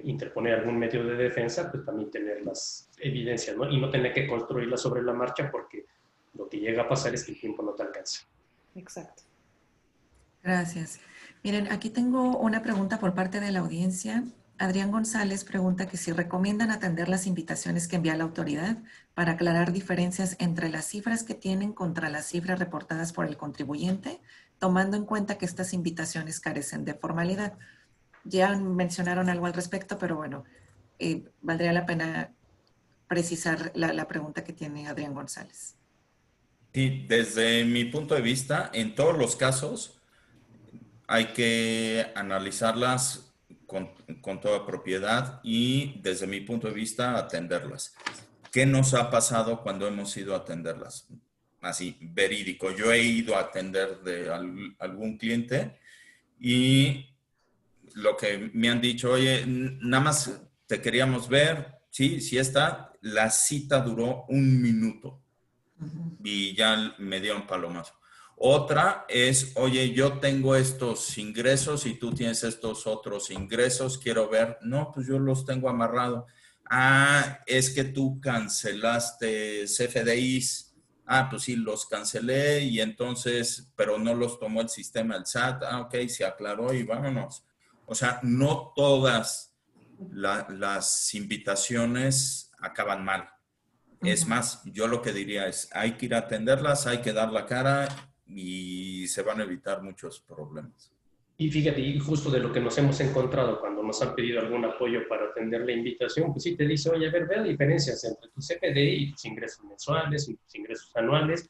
interponer algún medio de defensa, pues también tener las evidencias, ¿no? Y no tener que construirlas sobre la marcha porque lo que llega a pasar es que el tiempo no te alcanza. Exacto. Gracias. Miren, aquí tengo una pregunta por parte de la audiencia. Adrián González pregunta que si recomiendan atender las invitaciones que envía la autoridad para aclarar diferencias entre las cifras que tienen contra las cifras reportadas por el contribuyente, tomando en cuenta que estas invitaciones carecen de formalidad. Ya mencionaron algo al respecto, pero bueno, valdría la pena precisar la pregunta que tiene Adrián González. Sí, desde mi punto de vista, en todos los casos hay que analizarlas con toda propiedad y desde mi punto de vista atenderlas. ¿Qué nos ha pasado cuando hemos ido a atenderlas? Así, verídico. Yo he ido a atender de algún cliente y lo que me han dicho, oye, nada más te queríamos ver, sí, sí está. La cita duró 1 minuto y ya me dieron palomazo. Otra es, oye, yo tengo estos ingresos y tú tienes estos otros ingresos, quiero ver. No, pues yo los tengo amarrados. Ah, es que tú cancelaste CFDIs. Ah, pues sí, los cancelé y entonces, pero no los tomó el sistema del SAT. Ah, ok, se aclaró y vámonos. O sea, no todas las invitaciones acaban mal. Es más, yo lo que diría es, hay que ir a atenderlas, hay que dar la cara y se van a evitar muchos problemas. Y fíjate, y justo de lo que nos hemos encontrado cuando nos han pedido algún apoyo para atender la invitación, pues sí te dice, oye, a ver, ve las diferencias entre tu CFDI y tus ingresos mensuales y tus ingresos anuales.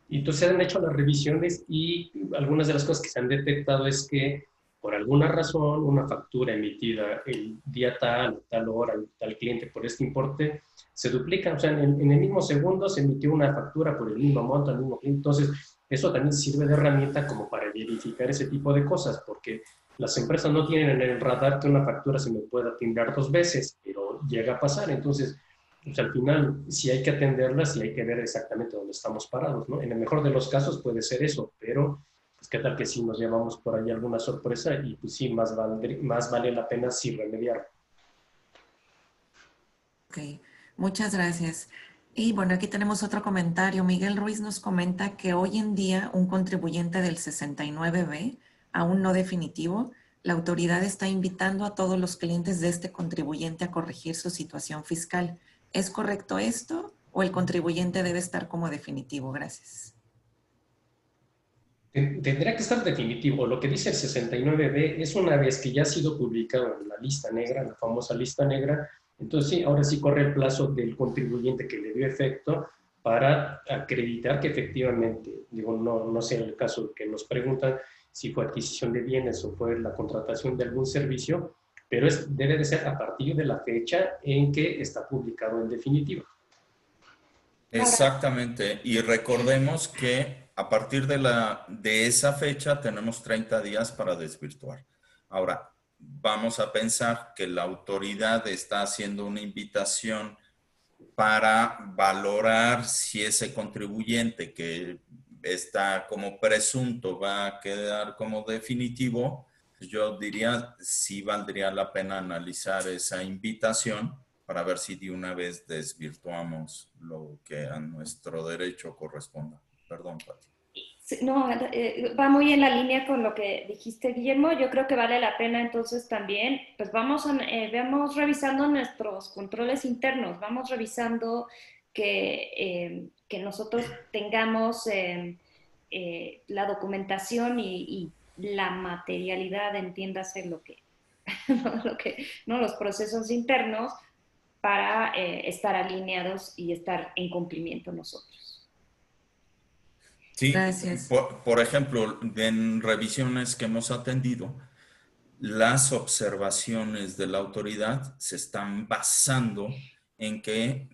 Y entonces se han hecho las revisiones y algunas de las cosas que se han detectado es que por alguna razón una factura emitida el día tal, tal hora, tal cliente por este importe, se duplica. O sea, en el mismo segundo se emitió una factura por el mismo monto al mismo cliente. Entonces, eso también sirve de herramienta como para verificar ese tipo de cosas, porque las empresas no tienen en el radar que una factura se me pueda timbrar 2 veces, pero llega a pasar. Entonces, pues al final sí hay que atenderlas y hay que ver exactamente dónde estamos parados, ¿no? En el mejor de los casos puede ser eso, pero pues qué tal que sí nos llevamos por ahí alguna sorpresa y pues sí, más vale la pena sí remediar. Ok, muchas gracias. Y bueno, aquí tenemos otro comentario. Miguel Ruiz nos comenta que hoy en día un contribuyente del 69B, aún no definitivo, la autoridad está invitando a todos los clientes de este contribuyente a corregir su situación fiscal. ¿Es correcto esto o el contribuyente debe estar como definitivo? Gracias. Tendría que estar definitivo. Lo que dice el 69B es una vez que ya ha sido publicado en la lista negra, la famosa lista negra, entonces sí, ahora sí corre el plazo del contribuyente que le dio efecto para acreditar que efectivamente, digo, no sé en el caso que nos preguntan si fue adquisición de bienes o fue la contratación de algún servicio, pero debe de ser a partir de la fecha en que está publicado en definitiva. Exactamente. Y recordemos que a partir de esa fecha tenemos 30 días para desvirtuar. Ahora, vamos a pensar que la autoridad está haciendo una invitación para valorar si ese contribuyente que está como presunto va a quedar como definitivo. Yo diría sí valdría la pena analizar esa invitación para ver si de una vez desvirtuamos lo que a nuestro derecho corresponda. Perdón, Pati. Sí, no, va muy en la línea con lo que dijiste, Guillermo. Yo creo que vale la pena entonces también, pues vamos revisando nuestros controles internos, vamos revisando que nosotros tengamos la documentación y la materialidad, entiéndase ¿no? Los procesos internos para estar alineados y estar en cumplimiento nosotros. Sí, Gracias. por ejemplo, en revisiones que hemos atendido, las observaciones de la autoridad se están basando en que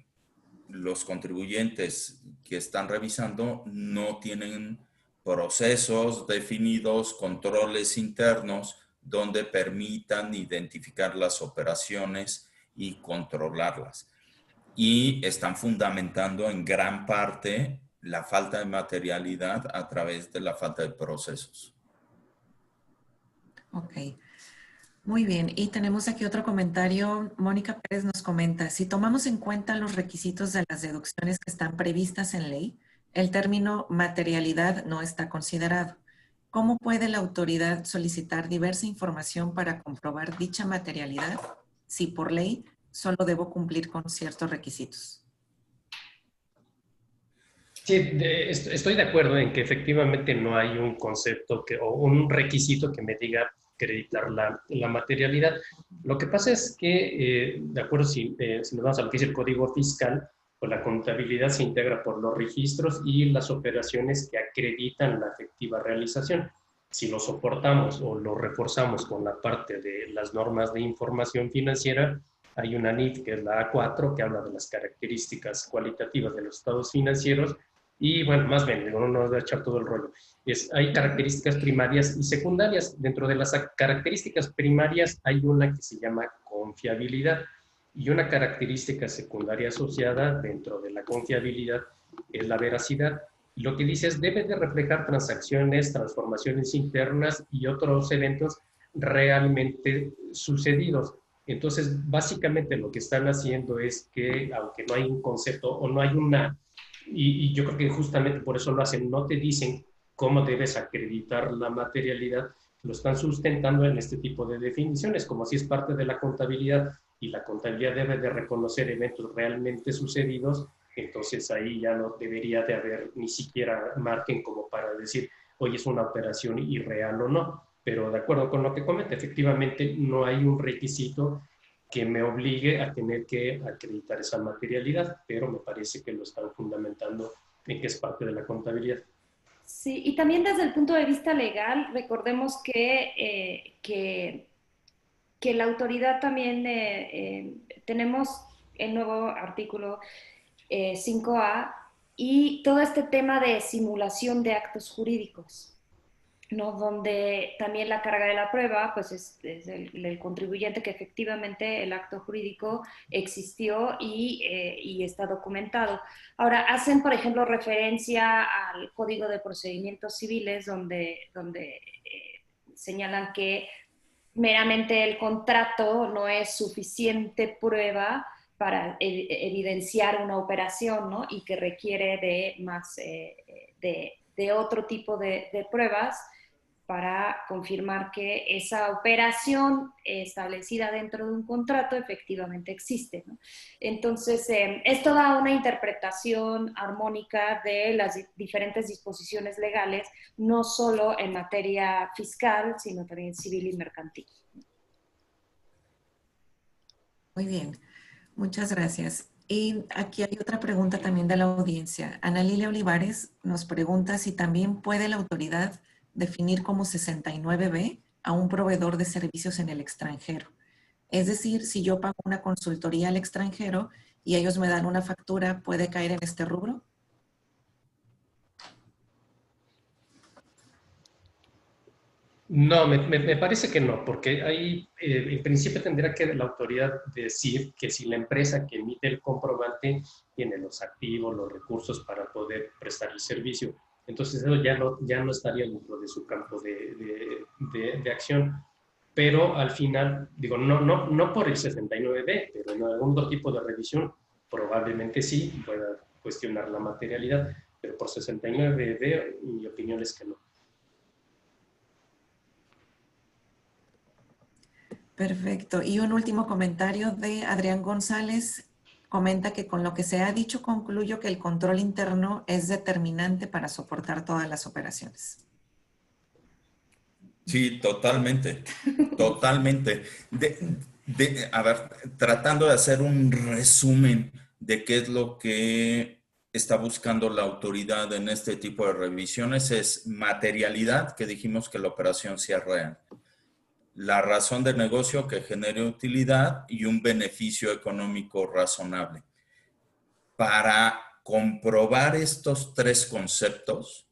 los contribuyentes que están revisando no tienen procesos definidos, controles internos donde permitan identificar las operaciones y controlarlas. y están fundamentando en gran parte la falta de materialidad a través de la falta de procesos. Ok, muy bien. Y tenemos aquí otro comentario. Mónica Pérez nos comenta, si tomamos en cuenta los requisitos de las deducciones que están previstas en ley, el término materialidad no está considerado. ¿Cómo puede la autoridad solicitar diversa información para comprobar dicha materialidad si por ley solo debo cumplir con ciertos requisitos? Sí, estoy de acuerdo en que efectivamente no hay un concepto o un requisito que me diga acreditar la materialidad. Lo que pasa es que, de acuerdo, si nos vamos a lo que es el Código Fiscal, pues la contabilidad se integra por los registros y las operaciones que acreditan la efectiva realización. Si lo soportamos o lo reforzamos con la parte de las normas de información financiera, hay una NIF que es la A4 que habla de las características cualitativas de los estados financieros. Y bueno, más bien, no nos va a echar todo el rollo. Hay características primarias y secundarias. Dentro de las características primarias hay una que se llama confiabilidad y una característica secundaria asociada dentro de la confiabilidad es la veracidad. Y lo que dice es, debe de reflejar transacciones, transformaciones internas y otros eventos realmente sucedidos. Entonces, básicamente lo que están haciendo es que, aunque no hay un concepto o no hay una... Y yo creo que justamente por eso lo hacen, no te dicen cómo debes acreditar la materialidad, lo están sustentando en este tipo de definiciones, como si es parte de la contabilidad y la contabilidad debe de reconocer eventos realmente sucedidos, entonces ahí ya no debería de haber ni siquiera margen como para decir, oye, es una operación irreal o no. Pero de acuerdo con lo que comenta, efectivamente no hay un requisito que me obligue a tener que acreditar esa materialidad, pero me parece que lo están fundamentando en que es parte de la contabilidad. Sí, y también desde el punto de vista legal, recordemos que la autoridad también, tenemos el nuevo artículo 5A y todo este tema de simulación de actos jurídicos. ¿No? Donde también la carga de la prueba pues es el contribuyente que efectivamente el acto jurídico existió y está documentado. Ahora, hacen, por ejemplo, referencia al Código de Procedimientos Civiles, donde señalan que meramente el contrato no es suficiente prueba para evidenciar una operación, ¿no? Y que requiere de más, de otro tipo de pruebas para confirmar que esa operación establecida dentro de un contrato efectivamente existe, ¿no? Entonces, es toda una interpretación armónica de las diferentes disposiciones legales, no solo en materia fiscal, sino también civil y mercantil. Muy bien, muchas gracias. Y aquí hay otra pregunta también de la audiencia. Ana Lilia Olivares nos pregunta si también puede la autoridad definir como 69B a un proveedor de servicios en el extranjero. Es decir, si yo pago una consultoría al extranjero y ellos me dan una factura, ¿puede caer en este rubro? No, me parece que no, porque ahí en principio tendría que la autoridad decir que si la empresa que emite el comprobante tiene los activos, los recursos para poder prestar el servicio. Entonces eso ya no estaría dentro de su campo de acción. Pero al final, digo, no por el 69B, pero en algún otro tipo de revisión probablemente sí pueda cuestionar la materialidad, pero por 69B mi opinión es que no. Perfecto. Y un último comentario de Adrián González. Comenta que con lo que se ha dicho concluyo que el control interno es determinante para soportar todas las operaciones. Sí, totalmente, totalmente. A ver, tratando de hacer un resumen de qué es lo que está buscando la autoridad en este tipo de revisiones, es materialidad, que dijimos que la operación sea real, la razón de negocio que genere utilidad y un beneficio económico razonable. Para comprobar estos tres conceptos,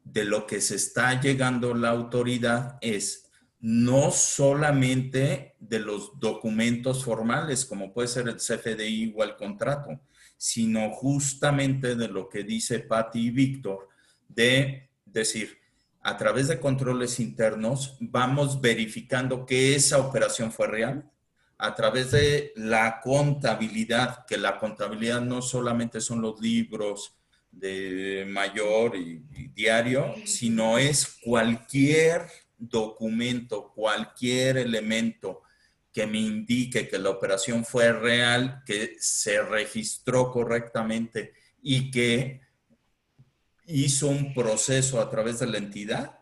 de lo que se está llegando la autoridad es no solamente de los documentos formales, como puede ser el CFDI o el contrato, sino justamente de lo que dice Patti y Víctor, de decir, a través de controles internos vamos verificando que esa operación fue real, a través de la contabilidad, que la contabilidad no solamente son los libros de mayor y diario, sino es cualquier documento, cualquier elemento que me indique que la operación fue real, que se registró correctamente y que hizo un proceso a través de la entidad,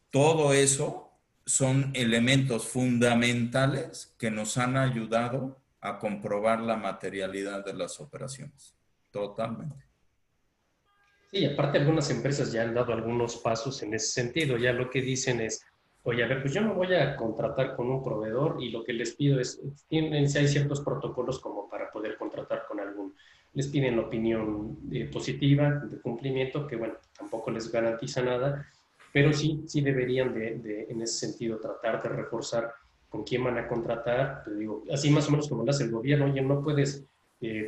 todo eso son elementos fundamentales que nos han ayudado a comprobar la materialidad de las operaciones. Totalmente. Sí, aparte algunas empresas ya han dado algunos pasos en ese sentido. Ya lo que dicen es, oye, a ver, pues yo no voy a contratar con un proveedor y lo que les pido es, tienen, si hay ciertos protocolos como para poder contratar con algún. Les piden la opinión positiva de cumplimiento, que bueno, tampoco les garantiza nada, pero sí deberían en ese sentido tratar de reforzar con quién van a contratar. Te digo, así más o menos como lo hace el gobierno, oye, no puedes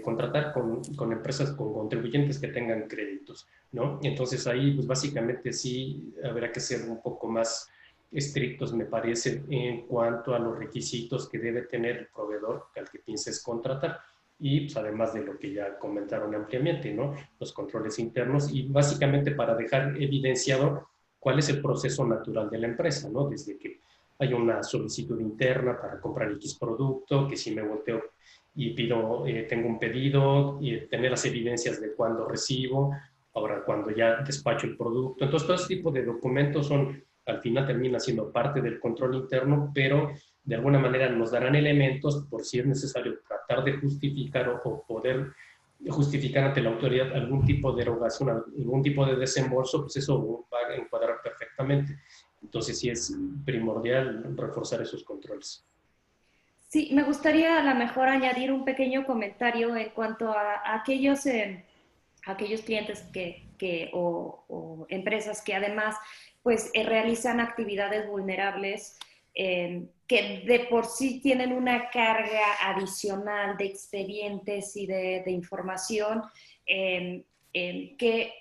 contratar con empresas, con contribuyentes que tengan créditos, ¿no? Entonces ahí, pues básicamente sí habrá que ser un poco más estrictos, me parece, en cuanto a los requisitos que debe tener el proveedor al que pienses contratar. Y pues, además de lo que ya comentaron ampliamente, ¿no? Los controles internos y básicamente para dejar evidenciado cuál es el proceso natural de la empresa, ¿no? Desde que hay una solicitud interna para comprar X producto, que si me volteo y pido, tengo un pedido y tener las evidencias de cuándo recibo, ahora cuando ya despacho el producto. Entonces, todo ese tipo de documentos son, al final termina siendo parte del control interno, pero de alguna manera nos darán elementos por si es necesario tratar de justificar o poder justificar ante la autoridad algún tipo de erogación, algún tipo de desembolso, pues eso va a encuadrar perfectamente. Entonces sí es primordial reforzar esos controles. Sí, me gustaría a lo mejor añadir un pequeño comentario en cuanto a aquellos clientes o empresas que además pues realizan actividades vulnerables que de por sí tienen una carga adicional de expedientes y de información que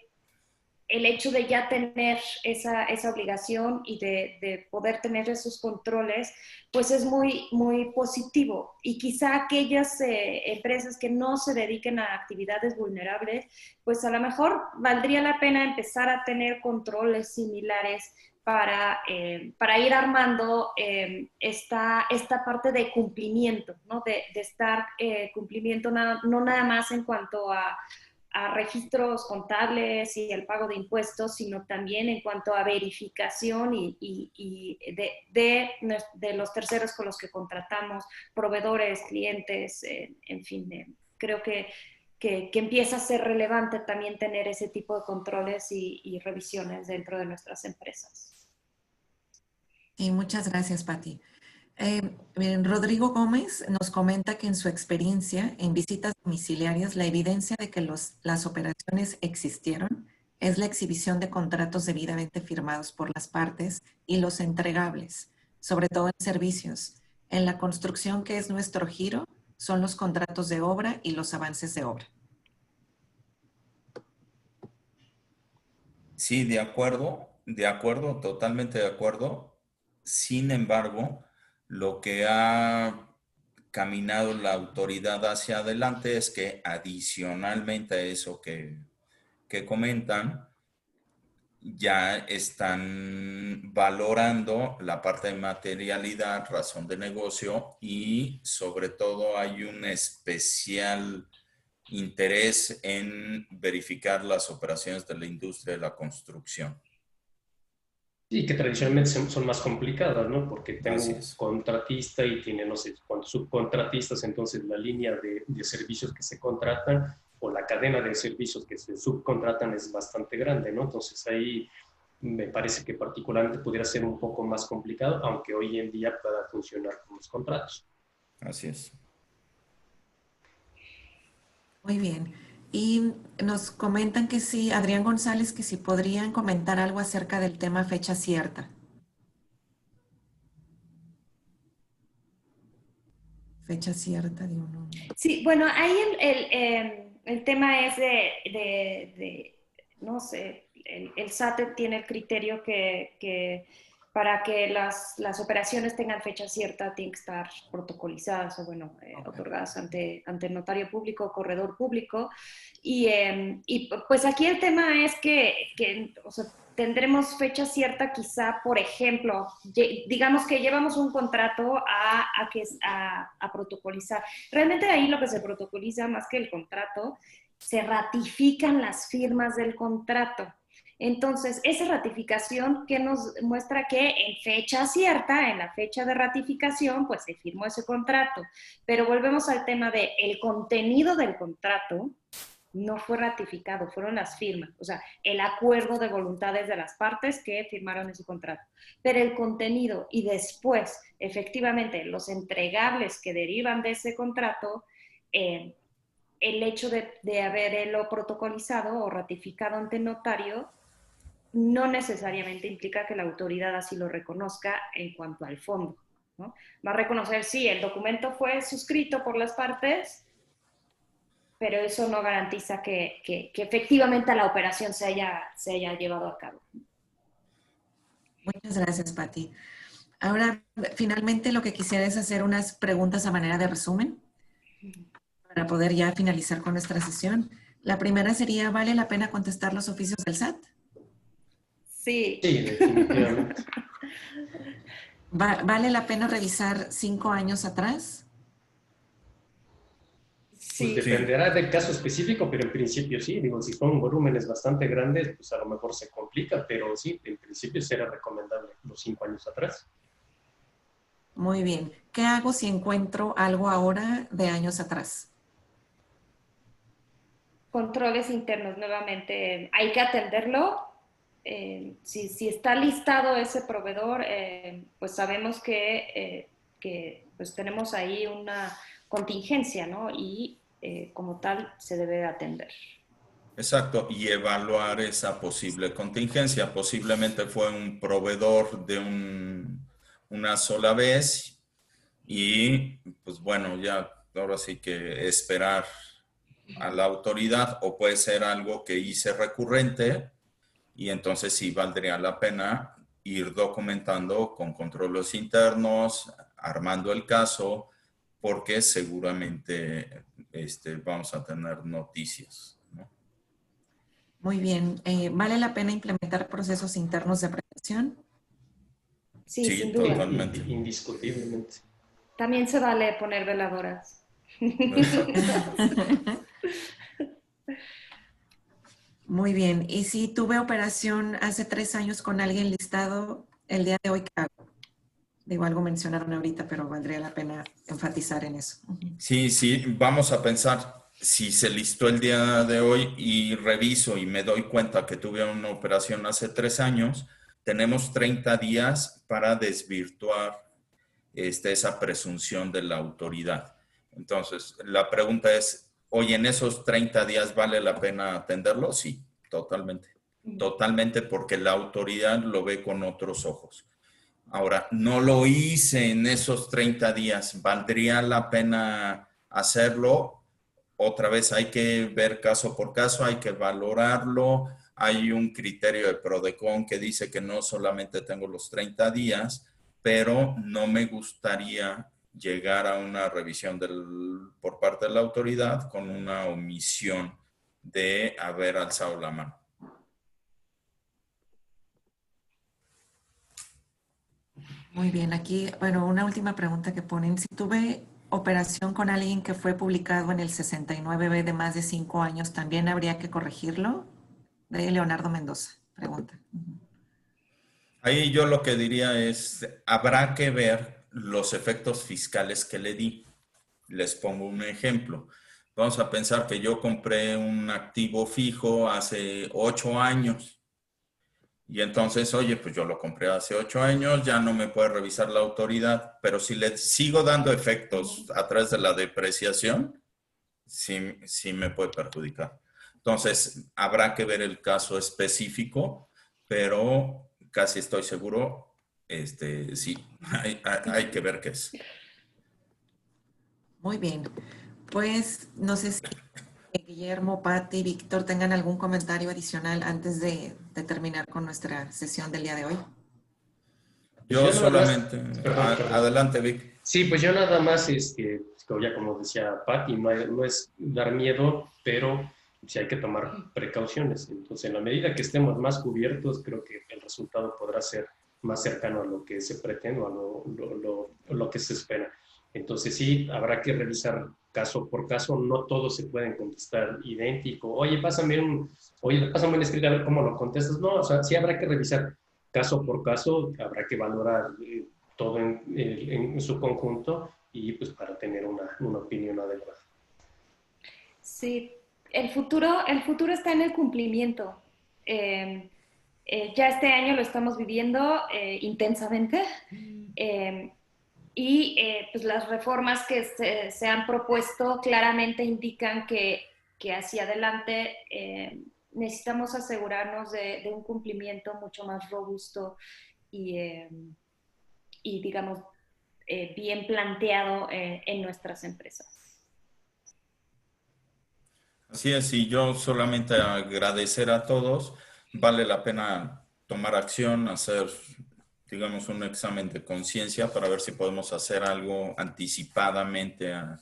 el hecho de ya tener esa obligación y de poder tener esos controles, pues es muy, muy positivo. Y quizá aquellas empresas que no se dediquen a actividades vulnerables, pues a lo mejor valdría la pena empezar a tener controles similares para ir armando esta parte de cumplimiento, ¿no? De estar cumplimiento no nada más en cuanto a registros contables y el pago de impuestos, sino también en cuanto a verificación y de los terceros con los que contratamos, proveedores, clientes, en fin, creo que empieza a ser relevante también tener ese tipo de controles y revisiones dentro de nuestras empresas. Y muchas gracias, Patti. Rodrigo Gómez nos comenta que en su experiencia en visitas domiciliarias, la evidencia de que las operaciones existieron es la exhibición de contratos debidamente firmados por las partes y los entregables, sobre todo en servicios. En la construcción, que es nuestro giro, son los contratos de obra y los avances de obra. Sí, de acuerdo, totalmente de acuerdo. Sin embargo, lo que ha caminado la autoridad hacia adelante es que adicionalmente a eso que comentan, ya están valorando la parte de materialidad, razón de negocio y sobre todo hay un especial interés en verificar las operaciones de la industria de la construcción. Y que tradicionalmente son más complicadas, ¿no? Porque tengo Así un es. contratista y tiene no sé cuántos subcontratistas, entonces la línea de servicios que se contratan o la cadena de servicios que se subcontratan es bastante grande, ¿no? Entonces ahí me parece que particularmente pudiera ser un poco más complicado, aunque hoy en día pueda funcionar con los contratos. Así es. Muy bien. Y nos comentan que sí, Adrián González, que si podrían comentar algo acerca del tema fecha cierta. fecha cierta, digo, no. Sí, bueno, ahí el tema es no sé, el SAT tiene el criterio que para que las operaciones tengan fecha cierta tienen que estar protocolizadas o, bueno, otorgadas ante el notario público o corredor público. Y pues aquí el tema es que o sea, tendremos fecha cierta quizá, por ejemplo, digamos que llevamos un contrato a protocolizar. Realmente ahí lo que se protocoliza más que el contrato, se ratifican las firmas del contrato. Entonces, esa ratificación que nos muestra que en fecha cierta, en la fecha de ratificación, pues se firmó ese contrato. Pero volvemos al tema de el contenido del contrato no fue ratificado, fueron las firmas, o sea, el acuerdo de voluntades de las partes que firmaron ese contrato. Pero el contenido y después, efectivamente, los entregables que derivan de ese contrato, el hecho de haberlo protocolizado o ratificado ante el notario no necesariamente implica que la autoridad así lo reconozca en cuanto al fondo, ¿no? Va a reconocer, sí, el documento fue suscrito por las partes, pero eso no garantiza que efectivamente la operación se haya llevado a cabo. Muchas gracias, Pati. Ahora, finalmente, lo que quisiera es hacer unas preguntas a manera de resumen para poder ya finalizar con nuestra sesión. La primera sería, ¿vale la pena contestar los oficios del SAT? Sí. Sí, definitivamente. ¿Vale la pena revisar 5 años atrás? Pues dependerá del caso específico, pero en principio sí. Digo, si son volúmenes bastante grandes, pues a lo mejor se complica, pero sí, en principio será recomendable los 5 años atrás. Muy bien. ¿Qué hago si encuentro algo ahora de años atrás? Controles internos, nuevamente, hay que atenderlo. Si está listado ese proveedor, pues sabemos que pues tenemos ahí una contingencia, ¿no? Y como tal se debe atender. Exacto, y evaluar esa posible contingencia. Posiblemente fue un proveedor de una sola vez y pues bueno, ya ahora sí que esperar a la autoridad, o puede ser algo que hice recurrente y entonces sí valdría la pena ir documentando con controles internos, armando el caso, porque seguramente vamos a tener noticias, ¿no? Muy bien. ¿Vale la pena implementar procesos internos de prevención? Sí, Sí, sin duda. totalmente. Indiscutiblemente. También se vale poner veladoras. Muy bien. ¿Y si tuve operación hace 3 años con alguien listado, el día de hoy, qué hago? Digo, algo mencionaron ahorita, pero valdría la pena enfatizar en eso. Sí, sí, vamos a pensar, si se listó el día de hoy y reviso y me doy cuenta que tuve una operación hace 3 años, tenemos 30 días para desvirtuar esa presunción de la autoridad. Entonces, la pregunta es, oye, ¿en esos 30 días vale la pena atenderlo? Sí, totalmente. Totalmente, porque la autoridad lo ve con otros ojos. Ahora, no lo hice en esos 30 días. ¿Valdría la pena hacerlo? Otra vez hay que ver caso por caso, hay que valorarlo. Hay un criterio de PRODECON que dice que no solamente tengo los 30 días, pero no me gustaría llegar a una revisión por parte de la autoridad con una omisión de haber alzado la mano. Muy bien. Aquí, bueno, una última pregunta que ponen. Si tuve operación con alguien que fue publicado en el 69B de más de 5 años, ¿también habría que corregirlo? De Leonardo Mendoza, pregunta. Ahí yo lo que diría es, habrá que ver los efectos fiscales que le di. Les pongo un ejemplo. Vamos a pensar que yo compré un activo fijo hace 8 años. Y entonces, oye, pues yo lo compré hace 8 años, ya no me puede revisar la autoridad, pero si le sigo dando efectos a través de la depreciación, sí me puede perjudicar. Entonces, habrá que ver el caso específico, pero casi estoy seguro, sí, hay que ver qué es. Muy bien. Pues no sé si Guillermo, Pati, Víctor tengan algún comentario adicional antes de terminar con nuestra sesión del día de hoy. Pues Yo yo nada más, solamente, perdón. adelante, Vic. Sí, pues yo nada más, ya como decía Patti, no es dar miedo, pero sí hay que tomar precauciones. Entonces, en la medida que estemos más cubiertos, creo que el resultado podrá ser más cercano a lo que se pretende o a lo que se espera. Entonces, sí, habrá que revisar caso por caso, no todos se pueden contestar idéntico. Oye, pásame un escrito a ver cómo lo contestas. No, o sea, sí habrá que revisar caso por caso, habrá que valorar todo en su conjunto y pues para tener una opinión adecuada. Sí, el futuro está en el cumplimiento. Ya este año lo estamos viviendo intensamente pues las reformas que se han propuesto claramente indican que hacia adelante necesitamos asegurarnos de un cumplimiento mucho más robusto y digamos, bien planteado en nuestras empresas. Así es, y yo solamente agradecer a todos. Vale la pena tomar acción, hacer, digamos, un examen de conciencia para ver si podemos hacer algo anticipadamente a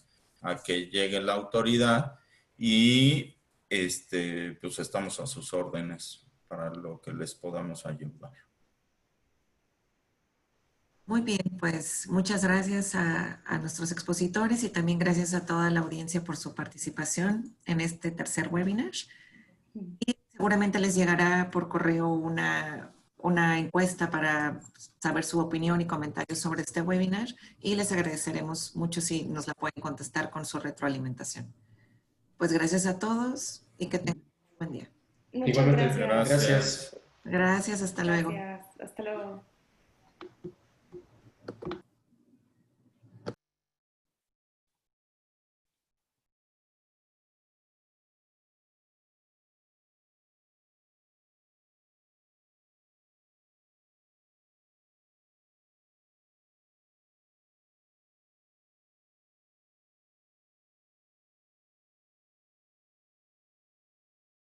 que llegue la autoridad y pues estamos a sus órdenes para lo que les podamos ayudar. Muy bien, pues muchas gracias a nuestros expositores y también gracias a toda la audiencia por su participación en este tercer webinar. Y seguramente les llegará por correo una encuesta para saber su opinión y comentarios sobre este webinar y les agradeceremos mucho si nos la pueden contestar con su retroalimentación. Pues gracias a todos y que tengan un buen día. Muchas Igualmente, gracias. gracias. Gracias, hasta luego. Gracias. Hasta luego.